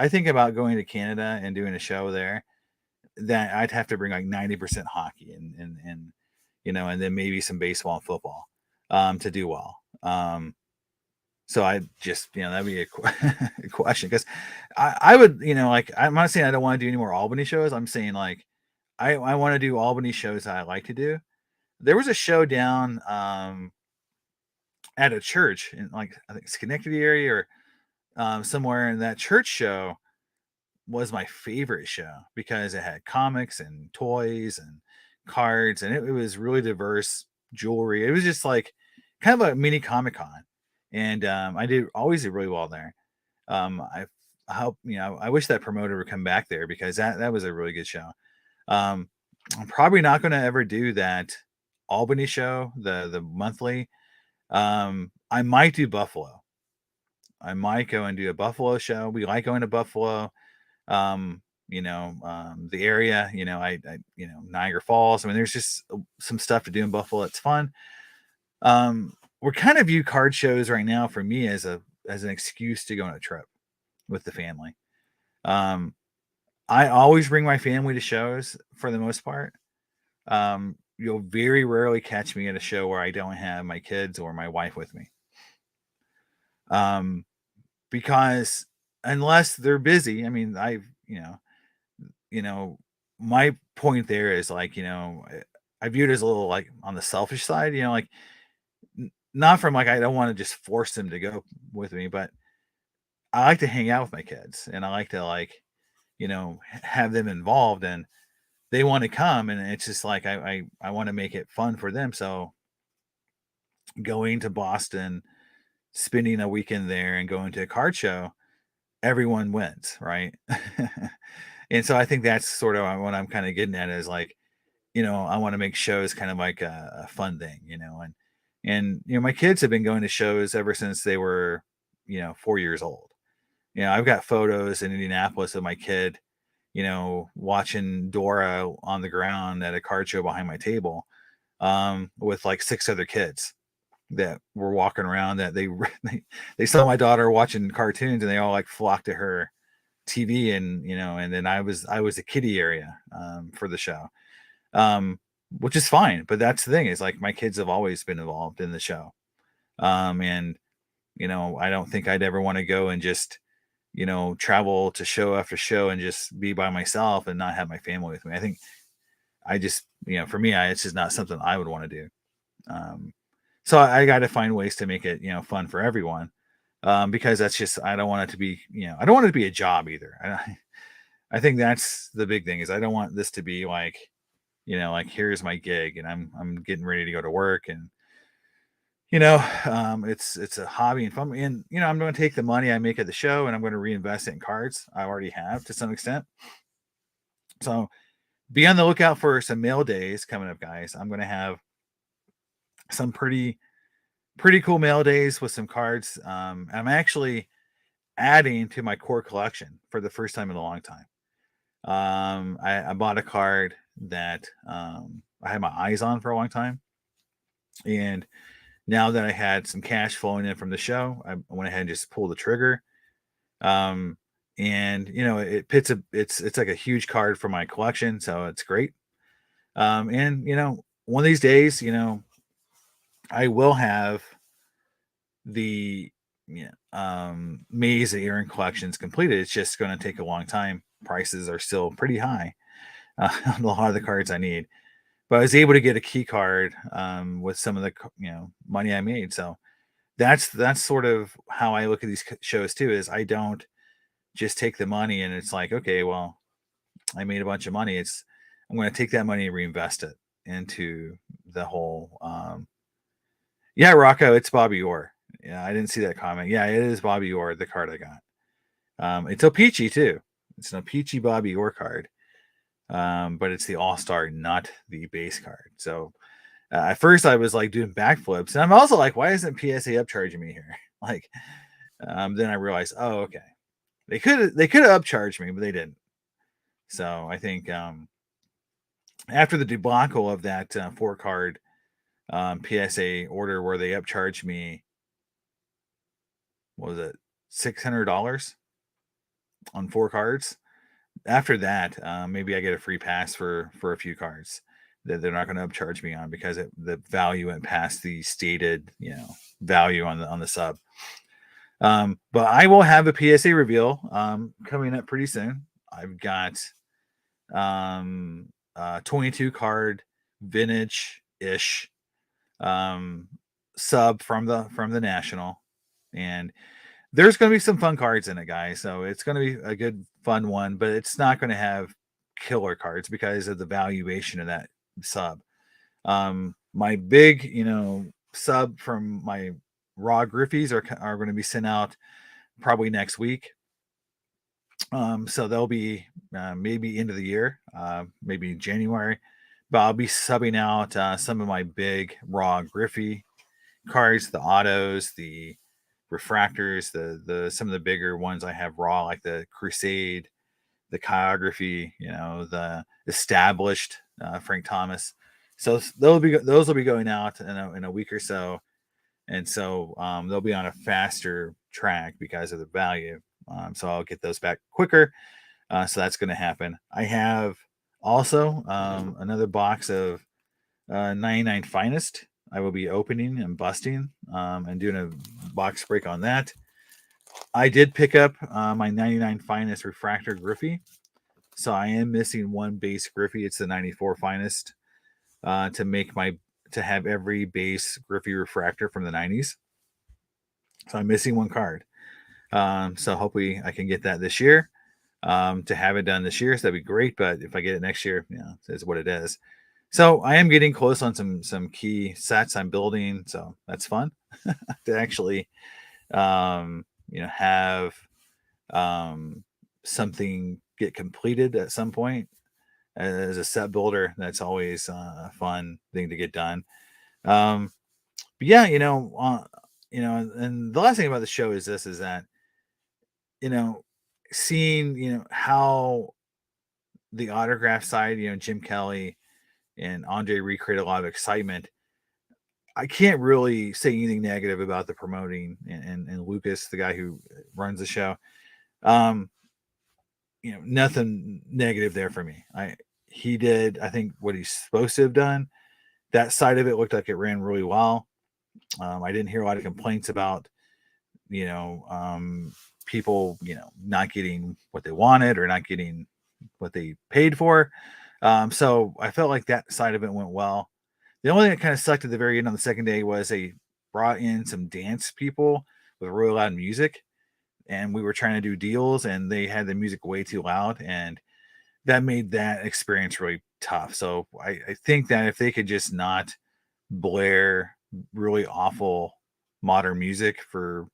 think about going to Canada and doing a show there, that I'd have to bring like 90% hockey and then maybe some baseball and football to do well. So I just, that'd be a question, because I would, like, I'm not saying I don't want to do any more Albany shows. I'm saying like I want to do Albany shows that I like to do. There was a show down at a church in, like, I think Schenectady area, or somewhere, in that church show was my favorite show because it had comics and toys and cards, and it was really diverse jewelry. It was just like kind of a mini Comic Con, and I always did really well there. I hope, I wish that promoter would come back there, because that was a really good show. I'm probably not going to ever do that Albany show, the monthly. I might do Buffalo. I might go and do a Buffalo show. We like going to Buffalo. The area, Niagara Falls. There's just some stuff to do in Buffalo. It's fun. we're kind of view card shows right now for me as an excuse to go on a trip with the family. Um, I always bring my family to shows for the most part. You'll very rarely catch me at a show where I don't have my kids or my wife with me. Um, because unless they're busy, I mean, you know, my point there is like, I view it as a little like on the selfish side, like not from like I don't want to just force them to go with me, but I like to hang out with my kids and I like to like, have them involved and they want to come and it's just like I want to make it fun for them. So going to Boston, spending a weekend there and going to a card show, everyone wins, right? And so I think that's sort of what I'm kind of getting at is like, I want to make shows kind of like a fun thing, and my kids have been going to shows ever since they were, 4 years old. I've got photos in Indianapolis of my kid, watching Dora on the ground at a card show behind my table, with like six other kids that were walking around that they saw my daughter watching cartoons and they all like flocked to her TV and and then I was the kiddie area for the show, um, which is fine. But that's the thing is like my kids have always been involved in the show, and I don't think I'd ever want to go and just travel to show after show and just be by myself and not have my family with me. I think I just for me it's just not something I would want to do. Um, so I got to find ways to make it fun for everyone, because that's just I don't want it to be I don't want it to be a job either. I think that's the big thing is I don't want this to be like like here's my gig and I'm getting ready to go to work and it's a hobby and fun and I'm going to take the money I make at the show and I'm going to reinvest it in cards. I already have to some extent. So be on the lookout for some mail days coming up, guys. I'm going to have some pretty cool mail days with some cards. I'm actually adding to my core collection for the first time in a long time. I bought a card that I had my eyes on for a long time, and now that I had some cash flowing in from the show, I went ahead and just pulled the trigger. Um, and it's like a huge card for my collection, so it's great. And one of these days, I will have the maze of Aaron collections completed. It's just going to take a long time. Prices are still pretty high on a lot of the cards I need, but I was able to get a key card with some of the money I made. So that's sort of how I look at these shows too. Is I don't just take the money and it's like, okay, well, I made a bunch of money. I'm going to take that money and reinvest it into the whole. Yeah, Rocco, it's Bobby Orr. Yeah, I didn't see that comment. Yeah, it is Bobby Orr, the card I got. It's a peachy too. It's a peachy Bobby Orr card, but it's the All Star, not the base card. So at first I was like doing backflips, and I'm also like, why isn't PSA upcharging me here? Like, then I realized, oh, okay, they could have upcharged me, but they didn't. So I think after the debacle of that 4-card PSA order where they upcharged me, what was it, $600 on 4 cards? After that, maybe I get a free pass for a few cards that they're not going to upcharge me on because the value went past the stated value on the sub. But I will have a PSA reveal coming up pretty soon. I've got 22 card vintage ish sub from the national, and there's going to be some fun cards in it, guys. So it's going to be a good fun one, but it's not going to have killer cards because of the valuation of that sub. My big sub from my raw Griffies are going to be sent out probably next week. So they'll be maybe end of the year, maybe January, but I'll be subbing out some of my big raw Griffey cards, the autos, the refractors, the some of the bigger ones I have raw, like the Crusade, the Chirography, the established Frank Thomas. So those will be going out in a week or so. and so they'll be on a faster track because of the value. So I'll get those back quicker. So that's going to happen. I have also another box of 99 Finest. I will be opening and busting and doing a box break on that. I did pick up my 99 Finest refractor Griffey. So I am missing one base Griffey. It's the 94 Finest to have every base Griffey refractor from the 90s. So I'm missing one card. So hopefully I can get that this year to have it done this year. So that'd be great. But if I get it next year, it's what it is. So I am getting close on some key sets I'm building. So that's fun to actually, have something get completed at some point as a set builder. That's always a fun thing to get done. But yeah, and the last thing about the show is that, seeing, how the autograph side, Jim Kelly and Andre recreate a lot of excitement. I can't really say anything negative about the promoting and Lucas, the guy who runs the show. Nothing negative there for me. He did, I think, what he's supposed to have done. That side of it looked like it ran really well. I didn't hear a lot of complaints about, people, not getting what they wanted or not getting what they paid for. So I felt like that side of it went well. The only thing that kind of sucked at the very end on the second day was they brought in some dance people with really loud music, and we were trying to do deals, and they had the music way too loud, and that made that experience really tough. So I think that if they could just not blare really awful modern music for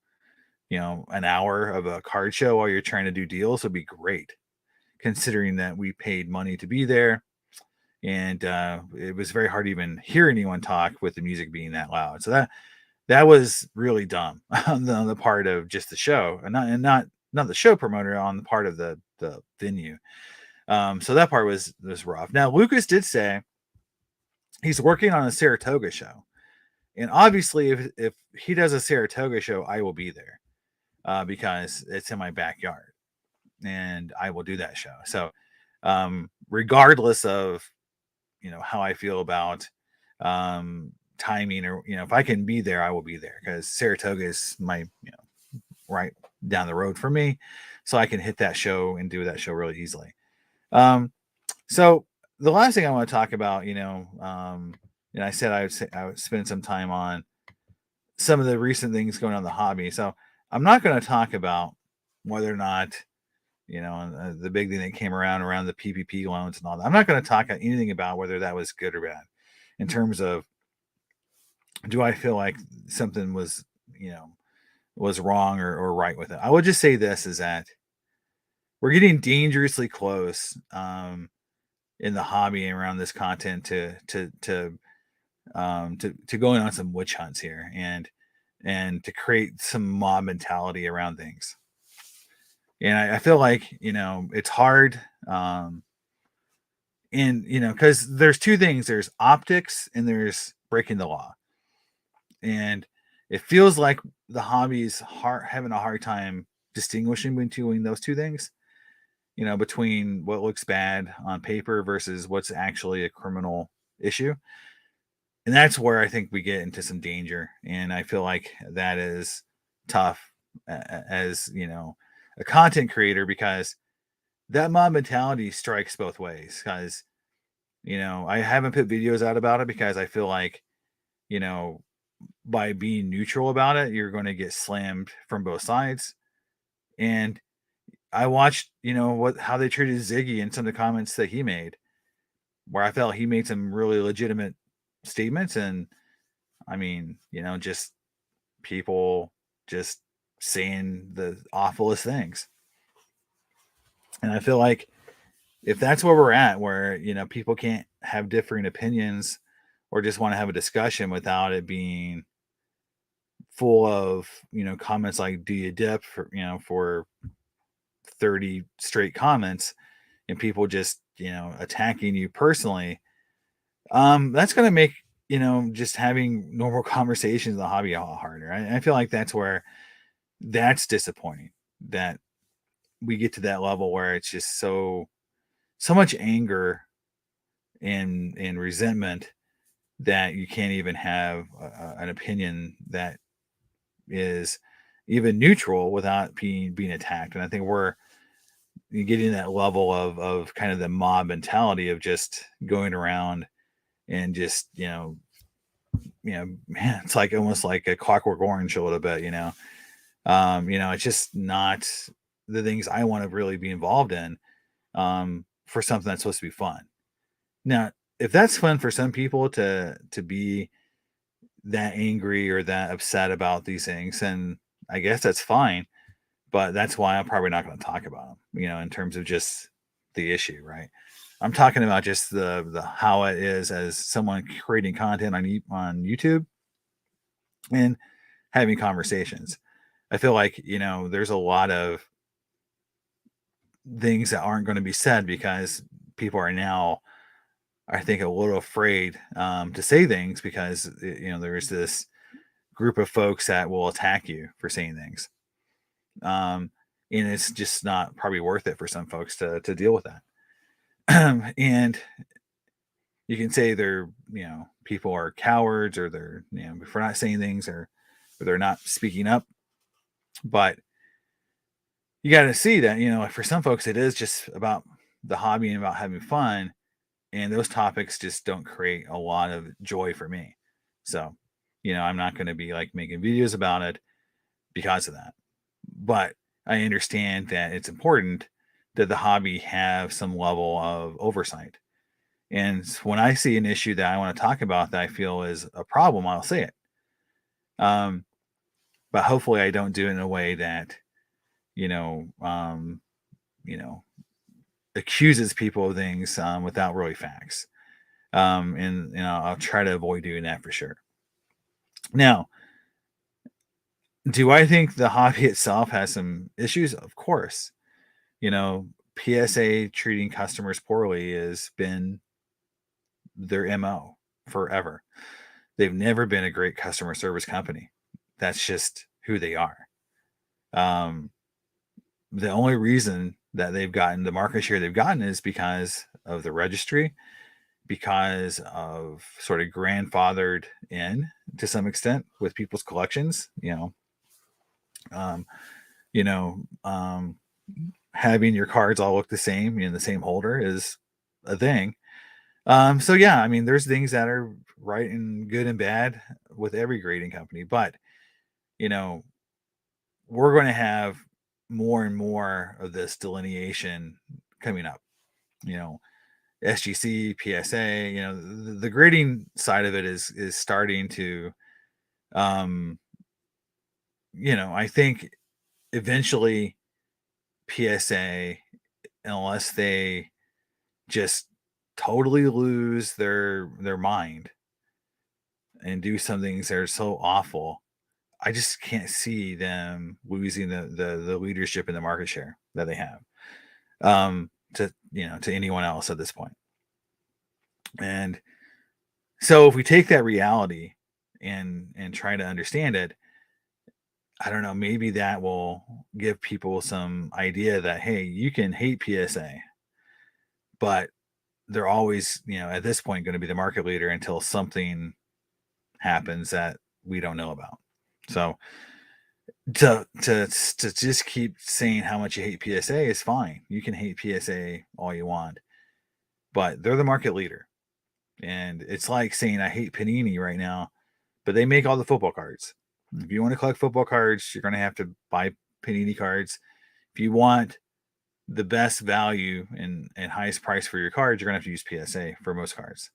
an hour of a card show while you're trying to do deals would be great, considering that we paid money to be there. And it was very hard to even hear anyone talk with the music being that loud. So that was really dumb on the part of just the show, and not the show promoter, on the part of the venue. So that part was rough. Now Lucas did say he's working on a Saratoga show, and obviously if he does a Saratoga show, I will be there because it's in my backyard, and I will do that show. So regardless of how I feel about timing, or if I can be there, I will be there, because Saratoga is my right down the road for me, so I can hit that show and do that show really easily. So the last thing I want to talk about, and I said I would spend some time on some of the recent things going on in the hobby. So I'm not going to talk about whether or not the big thing that came around the PPP loans and all that. I'm not going to talk anything about whether that was good or bad in terms of, do I feel like something was wrong or right with it. I would just say this is that we're getting dangerously close in the hobby and around this content to going on some witch hunts here, and to create some mob mentality around things. And I feel like, it's hard. Because there's two things: there's optics and there's breaking the law. And it feels like the hobby's having a hard time distinguishing between those two things, between what looks bad on paper versus what's actually a criminal issue. And that's where I think we get into some danger. And I feel like that is tough as, a content creator, because that mob mentality strikes both ways. Because, I haven't put videos out about it because I feel like, by being neutral about it, you're going to get slammed from both sides. And I watched, how they treated Ziggy and some of the comments that he made, where I felt he made some really legitimate statements. And I mean, just people just saying the awfulest things. And I feel like if that's where we're at, where, people can't have differing opinions or just want to have a discussion without it being full of, comments like, do you dip for 30 straight comments, and people just, attacking you personally, that's going to make, just having normal conversations in the hobby a lot harder. I feel like that's disappointing that we get to that level where it's just so much anger and resentment that you can't even have an opinion that is even neutral without being attacked. And I think we're getting that level of kind of the mob mentality of just going around and just man, it's like almost like a Clockwork Orange a little bit. It's just not the things I want to really be involved in, for something that's supposed to be fun. Now, if that's fun for some people to be that angry or that upset about these things, then I guess that's fine. But that's why I'm probably not going to talk about them, in terms of just the issue, right? I'm talking about just the how it is as someone creating content on YouTube and having conversations. I feel like, there's a lot of things that aren't going to be said because people are now, I think, a little afraid to say things because, there's this group of folks that will attack you for saying things. And it's just not probably worth it for some folks to deal with that. And you can say people are cowards, or they're, for not saying things, or they're not speaking up. But you got to see that, for some folks, it is just about the hobby and about having fun. And those topics just don't create a lot of joy for me. So, I'm not going to be like making videos about it because of that. But I understand that it's important that the hobby have some level of oversight. And when I see an issue that I want to talk about that I feel is a problem, I'll say it. But hopefully I don't do it in a way that, you know, um, you know, accuses people of things without really facts. And I'll try to avoid doing that for sure. Now, do I think the hobby itself has some issues? Of course. PSA treating customers poorly has been their MO forever. They've never been a great customer service company. That's just who they are. The only reason that they've gotten the market share they've gotten is because of the registry, because of sort of grandfathered in to some extent with people's collections. Um, you know, um, Having your cards all look the same in the same holder is a thing. So yeah, I mean, there's things that are right and good and bad with every grading company, but you know, we're going to have more and more of this delineation coming up. You know, SGC, PSA, the grading side of it is starting to, um, I think eventually PSA, unless they just totally lose their mind and do some things that are so awful, I just can't see them losing the leadership in the market share that they have, to anyone else at this point. And so if we take that reality and try to understand it, I don't know, maybe that will give people some idea that, hey, you can hate PSA, but they're always, at this point going to be the market leader until something happens that we don't know about. So to just keep saying how much you hate PSA is fine. You can hate PSA all you want, but they're the market leader. And it's like saying I hate Panini right now, but they make all the football cards. If you want to collect football cards, you're going to have to buy Panini cards. If you want the best value and highest price for your cards, you're going to have to use PSA for most cards.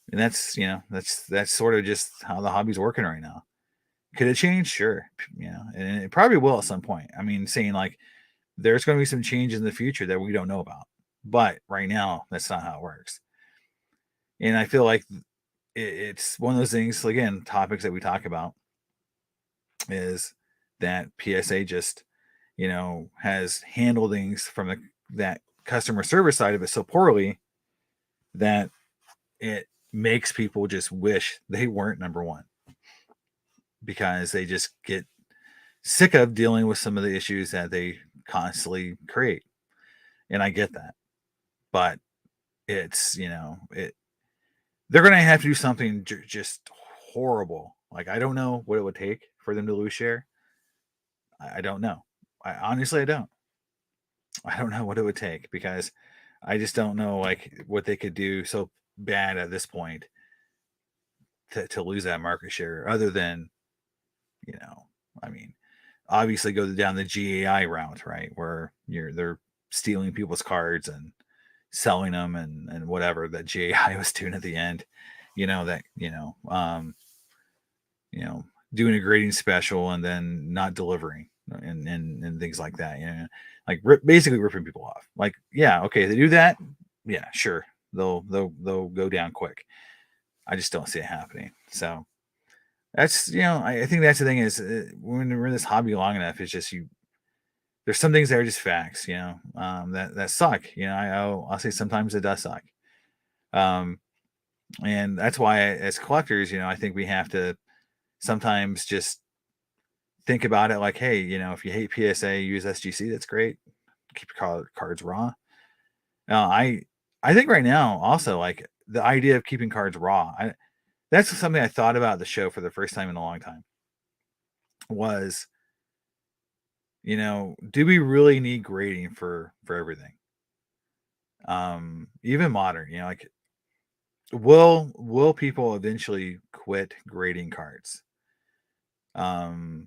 And that's sort of just how the hobby's working right now. Could it change? Sure. And it probably will at some point. I mean, saying like there's going to be some changes in the future that we don't know about. But right now, that's not how it works. And I feel like it's one of those things, again, topics that we talk about is that PSA just, has handled things from that customer service side of it so poorly that it makes people just wish they weren't number one, because they just get sick of dealing with some of the issues that they constantly create. And I get that. But it's, they're going to have to do something just horrible. Like, I don't know what it would take for them to lose share. I don't know. I honestly, I don't. I don't know what it would take, because I just don't know like what they could do so bad at this point to lose that market share, other than, you know, I mean, obviously go down the GAI route, right? Where they're stealing people's cards and selling them, and whatever that GAI was doing at the end, that, you know, doing a grading special and then not delivering, and things like that. Like basically ripping people off. Like, yeah, okay, they do that. Yeah, sure, they'll go down quick. I just don't see it happening. So that's, I think that's the thing is, when we're in this hobby long enough, it's just there's some things that are just facts, that suck. I'll say sometimes it does suck. And that's why, as collectors, I think we have to sometimes just think about it like, hey, if you hate PSA, use SGC. That's great. Keep your cards raw. I think right now also, like, the idea of keeping cards raw, that's something I thought about the show for the first time in a long time. Was, do we really need grading for everything? Even modern, like, will people eventually quit grading cards? I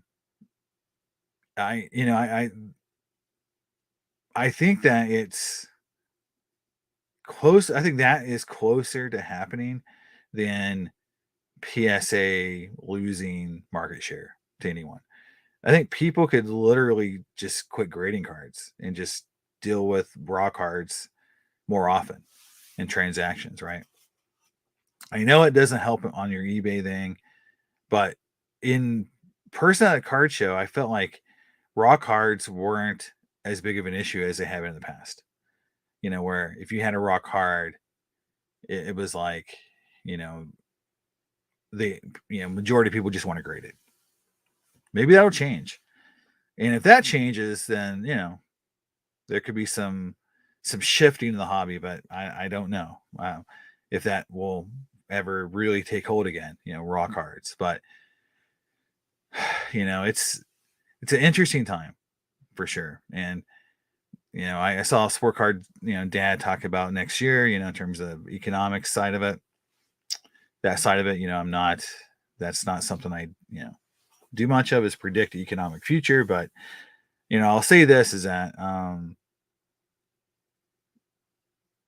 think that it's close. I think that is closer to happening than PSA losing market share to anyone. I think people could literally just quit grading cards and just deal with raw cards more often in transactions, right? I know it doesn't help on your eBay thing, but in person at a card show, I felt like raw cards weren't as big of an issue as they have in the past. Where if you had a raw card, it was like, you know, the majority of people just want to grade it. Maybe that'll change. And if that changes, then there could be some shifting in the hobby, but I don't know if that will ever really take hold again. Raw cards, but it's an interesting time for sure. And I saw a sport card dad talk about next year. In terms of economics side of it, that side of it. That's not something I do much of, is predict the economic future, but I'll say this is that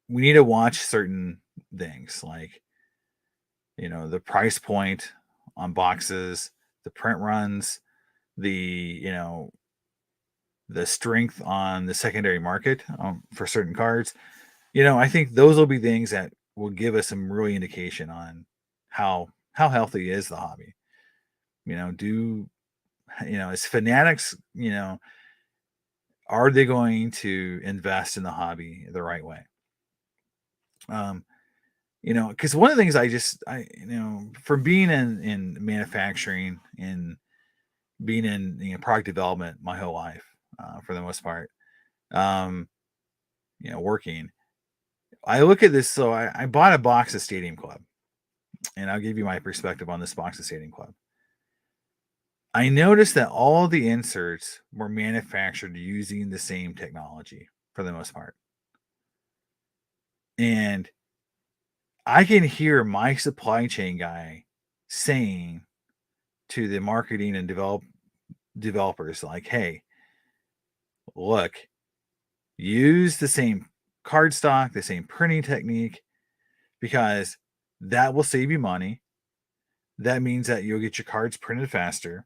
we need to watch certain things, like the price point on boxes, the print runs, the the strength on the secondary market for certain cards. I think those will be things that will give us some really indication on how healthy is the hobby. Do as fanatics, are they going to invest in the hobby the right way? Because one of the things from being in manufacturing and being in product development my whole life, for the most part, working, I look at this. So I bought a box of Stadium Club, and I'll give you my perspective on this box of Stadium Club. I noticed that all the inserts were manufactured using the same technology for the most part. And I can hear my supply chain guy saying to the marketing and developers, like, hey, look, use the same cardstock, the same printing technique, because that will save you money. That means that you'll get your cards printed faster.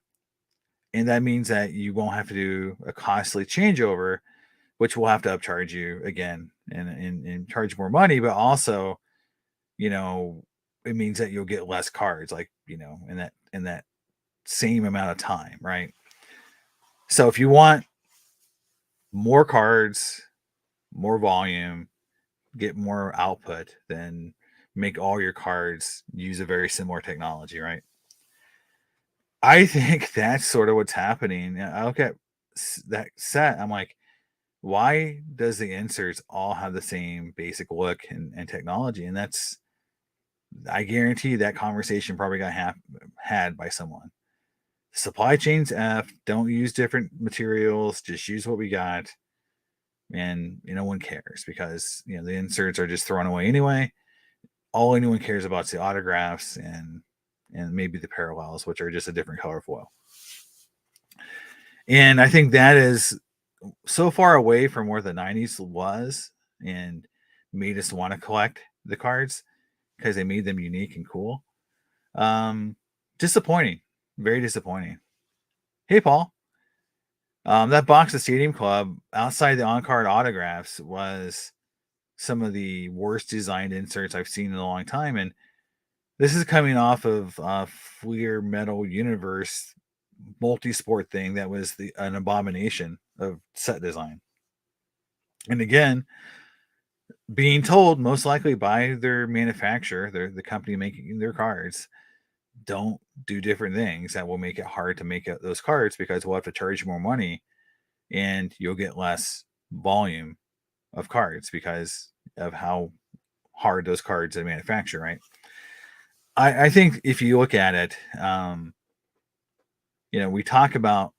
And that means that you won't have to do a costly changeover, which will have to upcharge you again and charge more money. But also, it means that you'll get less cards, like, in that same amount of time, right? So if you want more cards, more volume, get more output, then make all your cards use a very similar technology, right? I think that's sort of what's happening. I look at that set, I'm like, why does the inserts all have the same basic look and technology? And that's, I guarantee that conversation probably got had by someone. Supply chains F, don't use different materials, just use what we got. And no one cares because the inserts are just thrown away anyway. All anyone cares about is the autographs and maybe the parallels, which are just a different color foil. And I think that is so far away from where the 90s was and made us want to collect the cards because they made them unique and cool. Disappointing. Very disappointing. Hey, Paul. That box of Stadium Club outside the on-card autographs was some of the worst designed inserts I've seen in a long time. And this is coming off of Fleer Metal Universe multi-sport thing that was an abomination of set design. And again, being told most likely by their manufacturer, the company making their cards, don't do different things that will make it hard to make those cards because we'll have to charge more money and you'll get less volume of cards because of how hard those cards are manufactured, right? I think if you look at it, we talk about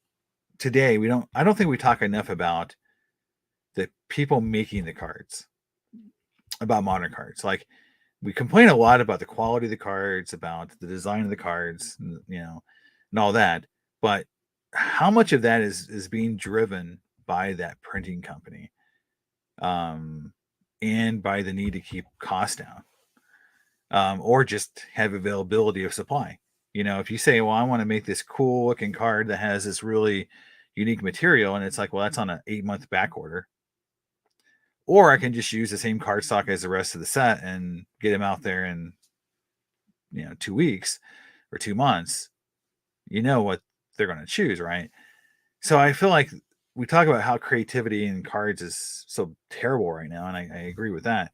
today, I don't think we talk enough about the people making the cards, about modern cards. Like, we complain a lot about the quality of the cards, about the design of the cards, and all that. But how much of that is being driven by that printing company, and by the need to keep costs down, or just have availability of supply? If you say, well, I want to make this cool looking card that has this really unique material, and it's like, well, that's on an 8-month back order. Or I can just use the same cardstock as the rest of the set and get them out there in 2 weeks or 2 months. What they're going to choose, right? So I feel like we talk about how creativity in cards is so terrible right now, and I agree with that.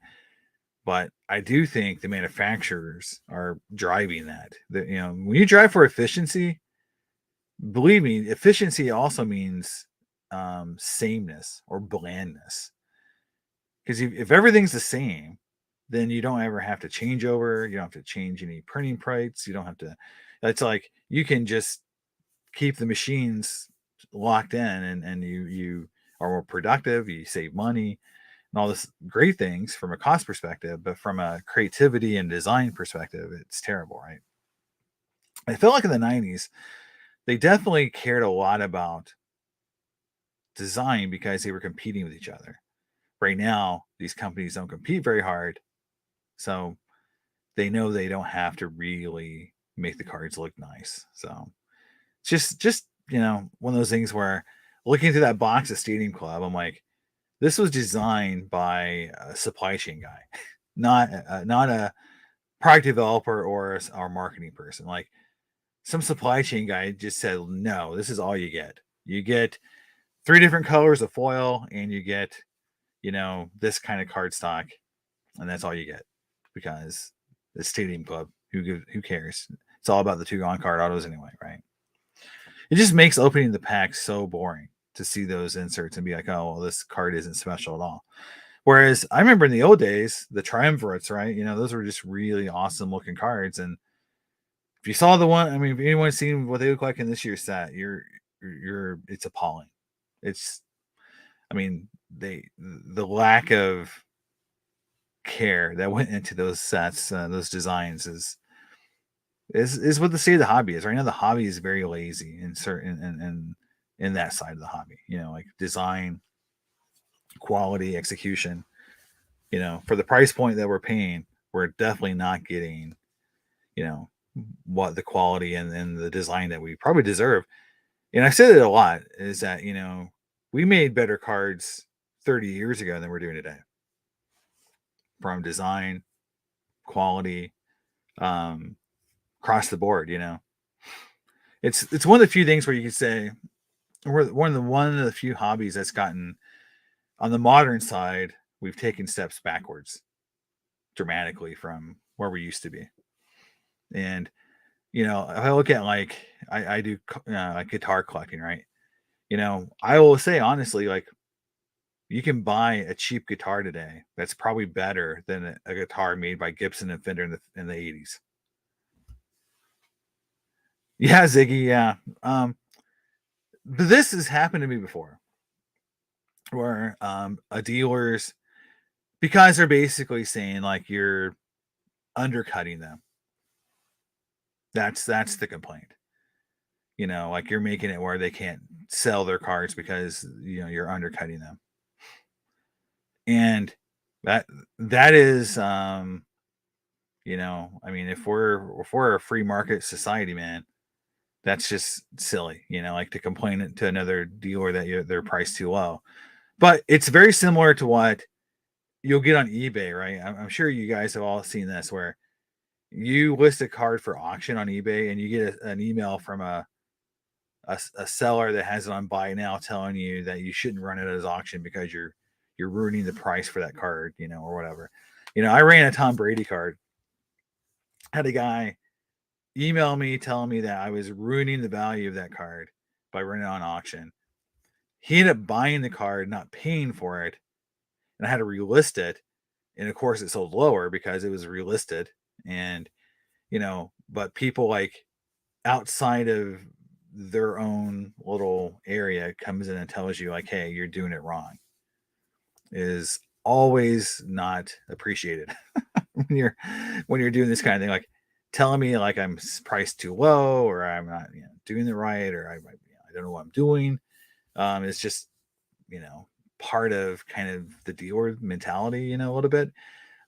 But I do think the manufacturers are driving that. When you drive for efficiency, believe me, efficiency also means sameness or blandness. Because if everything's the same, then you don't ever have to change over. You don't have to change any printing price. You don't have to. It's like you can just keep the machines locked in, and you are more productive. You save money and all this great things from a cost perspective, but from a creativity and design perspective, it's terrible, right? I feel like in the 90s, they definitely cared a lot about design because they were competing with each other. Right now, these companies don't compete very hard, so they know they don't have to really make the cards look nice. So it's just one of those things where looking through that box of Stadium Club, I'm like, this was designed by a supply chain guy, not a product developer or a marketing person. Like, some supply chain guy just said, no, this is all you get. You get 3 different colors of foil, and you get this kind of cardstock, and that's all you get because the Stadium Club, who cares? It's all about the 2 on-card autos anyway, right? It just makes opening the pack so boring to see those inserts and be like, oh, well, this card isn't special at all. Whereas I remember in the old days, the triumvirates, right? Those were just really awesome looking cards. And if you saw the one, I mean, if anyone's seen what they look like in this year's set, it's appalling. It's, I mean, the lack of care that went into those sets, those designs is what the state of the hobby is right now. The hobby is very lazy in certain and in that side of the hobby, like design, quality, execution. For the price point that we're paying, we're definitely not getting, what the quality and the design that we probably deserve. And I said it a lot, is that we made better cards 30 years ago than we're doing today, from design, quality, across the board. It's one of the few things where you can say we're one of the few hobbies that's gotten, on the modern side, we've taken steps backwards dramatically from where we used to be. And if I look at like I do like guitar collecting, right? I will say honestly, like you can buy a cheap guitar today that's probably better than a guitar made by Gibson and Fender in the 80s. Yeah, Ziggy, yeah. But this has happened to me before where a dealer's because they're basically saying like you're undercutting them. That's the complaint. Like you're making it where they can't sell their cars because you're undercutting them. And that that is I mean if we're a free market society, man, that's just silly, like to complain to another dealer that they're priced too low. But it's very similar to what you'll get on eBay, right? I'm sure you guys have all seen this where you list a card for auction on eBay and you get an email from a seller that has it on buy now telling you that you shouldn't run it as auction because you're ruining the price for that card, or whatever. I ran a Tom Brady card. Had a guy email me telling me that I was ruining the value of that card by running it on auction. He ended up buying the card, not paying for it, and I had to relist it. And of course, it sold lower because it was relisted. And but people like outside of their own little area comes in and tells you like, hey, you're doing it wrong, is always not appreciated. when you're doing this kind of thing, like telling me like I'm priced too low or I'm not doing it right or I don't know what I'm doing. It's just part of kind of the dealer mentality, a little bit.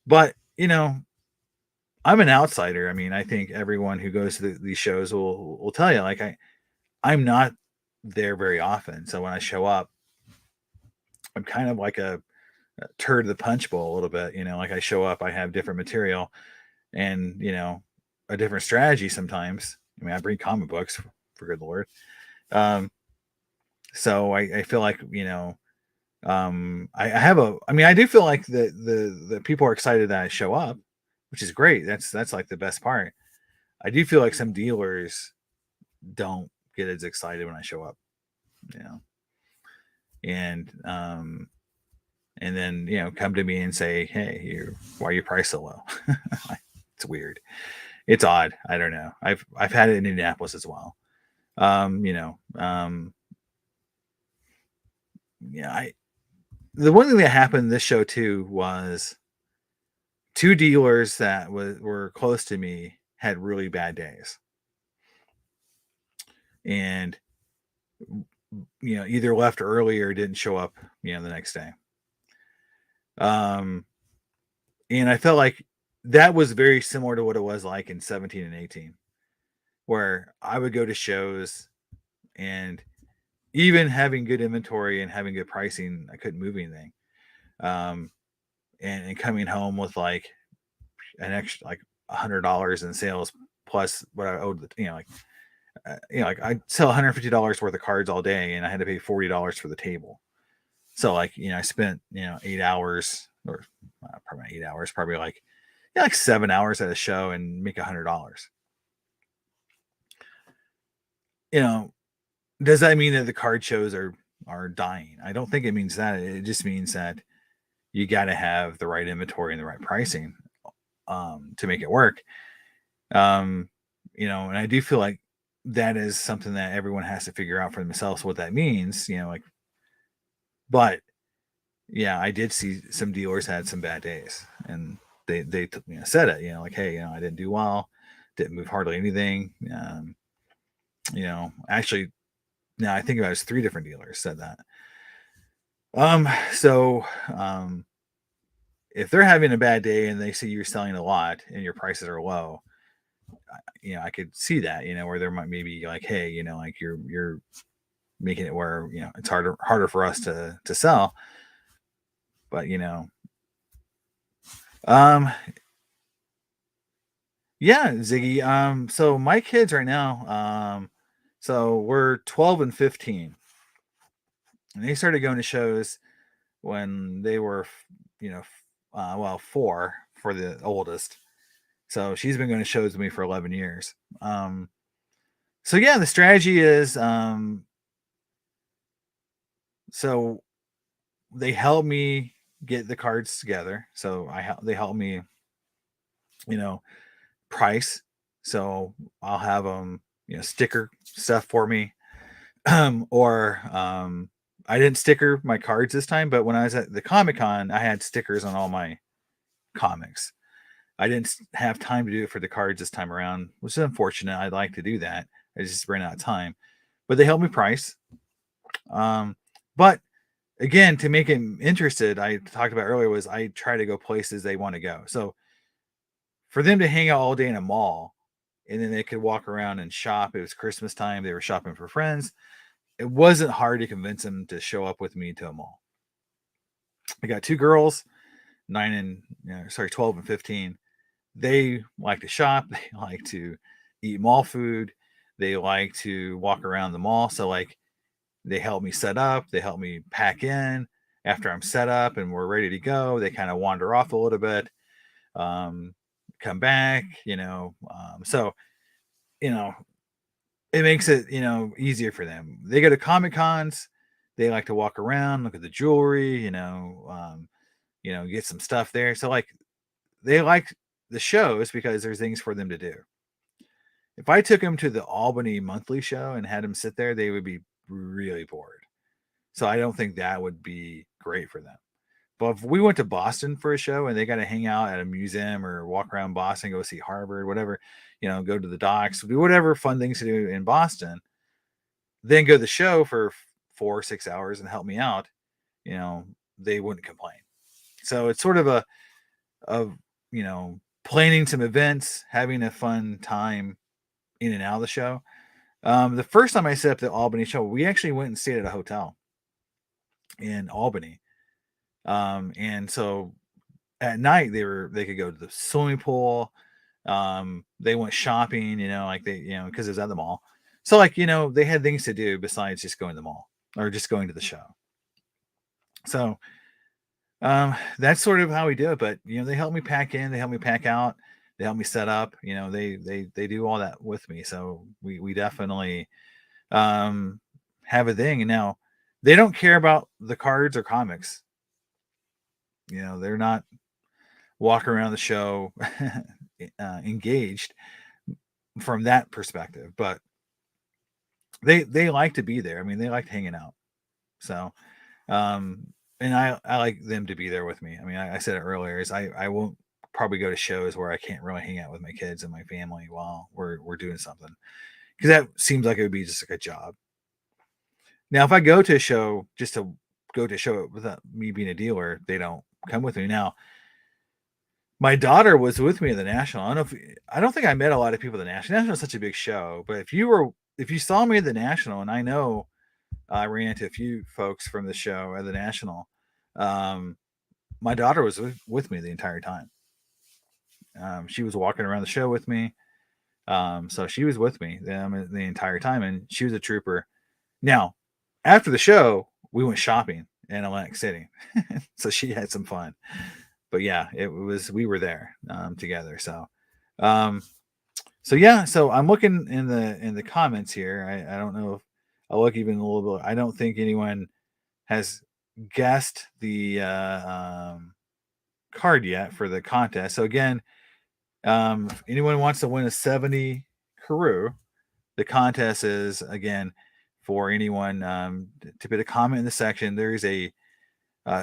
But I'm an outsider. I mean, I think everyone who goes to these shows will tell you like I'm not there very often. So when I show up, I'm kind of like a turd of the punch bowl a little bit. Like I show up, I have different material and a different strategy sometimes. I mean, I bring comic books for good Lord. So I feel like I have I mean I do feel like the people are excited that I show up, which is great. That's like the best part. I do feel like some dealers don't get as excited when I show up, you know, and then come to me and say, hey, why are you priced so low? It's weird. It's odd. I don't know. I've had it in Indianapolis as well. Yeah, the one thing that happened this show too was two dealers that were close to me had really bad days, and either left early or didn't show up the next day. And I felt like that was very similar to what it was like in 17 and 18, where I would go to shows and even having good inventory and having good pricing, I couldn't move anything. And coming home with like an extra like $100 in sales plus what I owed, like I'd sell $150 worth of cards all day and I had to pay $40 for the table. So like, I spent, 8 hours or probably not 8 hours, probably like, like 7 hours at a show and make $100. Does that mean that the card shows are dying? I don't think it means that. It just means that you got to have the right inventory and the right pricing to make it work. And I do feel like that is something that everyone has to figure out for themselves what that means, but yeah, I did see some dealers had some bad days and they said it, like, hey, I didn't do well, didn't move hardly anything. Actually, now I think about it, was 3 different dealers said that. So if they're having a bad day and they see you're selling a lot and your prices are low, I could see that, where there might maybe like, hey, like you're making it where, it's harder for us to sell. But, um, yeah, Ziggy. So my kids right now, so we're 12 and 15 and they started going to shows when they were, 4 for the oldest. So she's been going to shows with me for 11 years. So yeah, the strategy is, so they help me get the cards together. So they help me, you know, price. So I'll have them, sticker stuff for me. Or I didn't sticker my cards this time, but when I was at the Comic Con, I had stickers on all my comics. I didn't have time to do it for the cards this time around, which is unfortunate. I'd like to do that. I just ran out of time, but they helped me price. But again, to make him interested, I talked about earlier, was I try to go places they want to go. So for them to hang out all day in a mall and then they could walk around and shop, it was Christmas time. They were shopping for friends. It wasn't hard to convince them to show up with me to a mall. I got two girls, 12 and 15. They like to shop. They like to eat mall food. They like to walk around the mall. So like, they help me set up. They help me pack in. After I'm set up and we're ready to go, they kind of wander off a little bit, come back, so, it makes it, easier for them. They go to Comic Cons. They like to walk around, look at the jewelry, get some stuff there. So like, they like the shows because there's things for them to do. If I took them to the Albany monthly show and had them sit there, they would be really bored. So I don't think that would be great for them. But if we went to Boston for a show and they got to hang out at a museum or walk around Boston, go see Harvard, whatever, go to the docks, do whatever fun things to do in Boston, then go to the show for 4 or 6 hours and help me out, they wouldn't complain. So it's sort of planning some events, having a fun time in and out of the show. The first time I set up the Albany show, we actually went and stayed at a hotel in Albany. And so at night they could go to the swimming pool. They went shopping, because it was at the mall. So like, they had things to do besides just going to the mall or just going to the show. So, that's sort of how we do it. But, they help me pack in, they help me pack out, they help me set up, they do all that with me. So we definitely, have a thing. And now they don't care about the cards or comics. They're not walking around the show engaged from that perspective, but they like to be there. I mean, they like hanging out. So, and I like them to be there with me. I mean, I said it earlier, is I won't probably go to shows where I can't really hang out with my kids and my family while we're doing something, because that seems like it would be just like a job. Now, if I go to a show just to go to a show without me being a dealer, they don't come with me. Now, my daughter was with me at the National. I don't think I met a lot of people at the National. National is such a big show, but if you saw me at the National, and I know I ran into a few folks from the show at the National, my daughter was with me the entire time. She was walking around the show with me. So she was with me the entire time, and she was a trooper. Now, after the show, we went shopping in Atlantic City. So she had some fun. But yeah, we were there together. So yeah, so I'm looking in the comments here. I don't know if I'll look even a little bit. I don't think anyone has guessed the card yet for the contest. So again, if anyone wants to win a 70 Karoo, the contest is, again, for anyone to put a comment in the section. There's a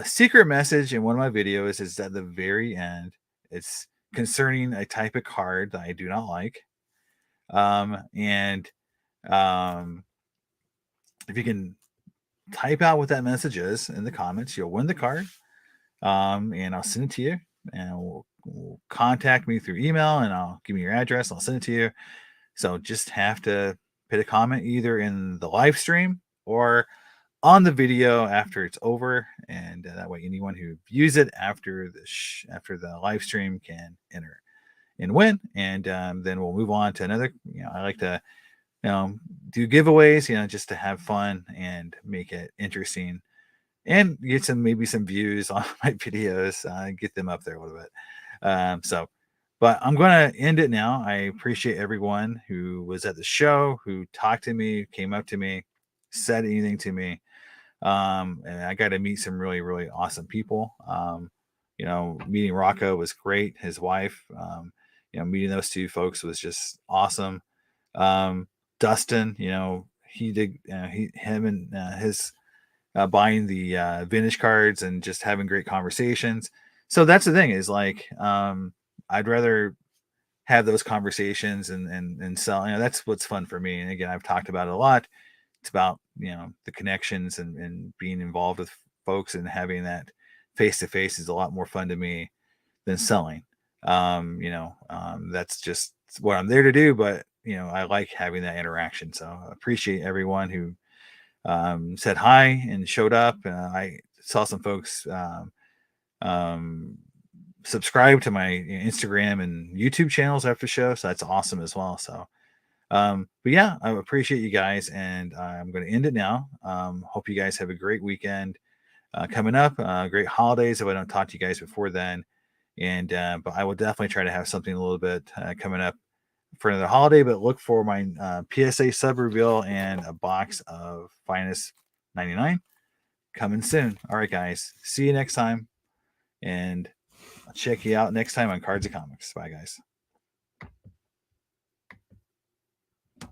secret message in one of my videos. Is at the very end. It's concerning a type of card that I do not like. And if you can type out what that message is in the comments, you'll win the card. And I'll send it to you, and we'll contact me through email, and I'll give me your address. I'll send it to you. So just have to put a comment either in the live stream or on the video after it's over, and that way anyone who views it after the live stream can enter and win. And then we'll move on to another. I like to do giveaways, just to have fun and make it interesting, and get maybe some views on my videos, get them up there a little bit. So But I'm going to end it now. I appreciate everyone who was at the show, who talked to me, came up to me, said anything to me. And I got to meet some really, really awesome people. Meeting Rocco was great. His wife, meeting those two folks was just awesome. Dustin, he did, him and his buying the vintage cards and just having great conversations. So that's the thing is like, I'd rather have those conversations and sell. That's what's fun for me. And again, I've talked about it a lot. It's about the connections and being involved with folks and having that face to face is a lot more fun to me than selling. That's just what I'm there to do. But I like having that interaction. So I appreciate everyone who said hi and showed up. I saw some folks subscribe to my Instagram and YouTube channels after the show. So that's awesome as well. So, but yeah, I appreciate you guys, and I'm going to end it now. Hope you guys have a great weekend coming up. Great holidays if I don't talk to you guys before then. And but I will definitely try to have something a little bit coming up for another holiday. But look for my PSA sub reveal and a box of Finest 99 coming soon. All right, guys. See you next time, and I'll check you out next time on Cards and Comics. Bye, guys.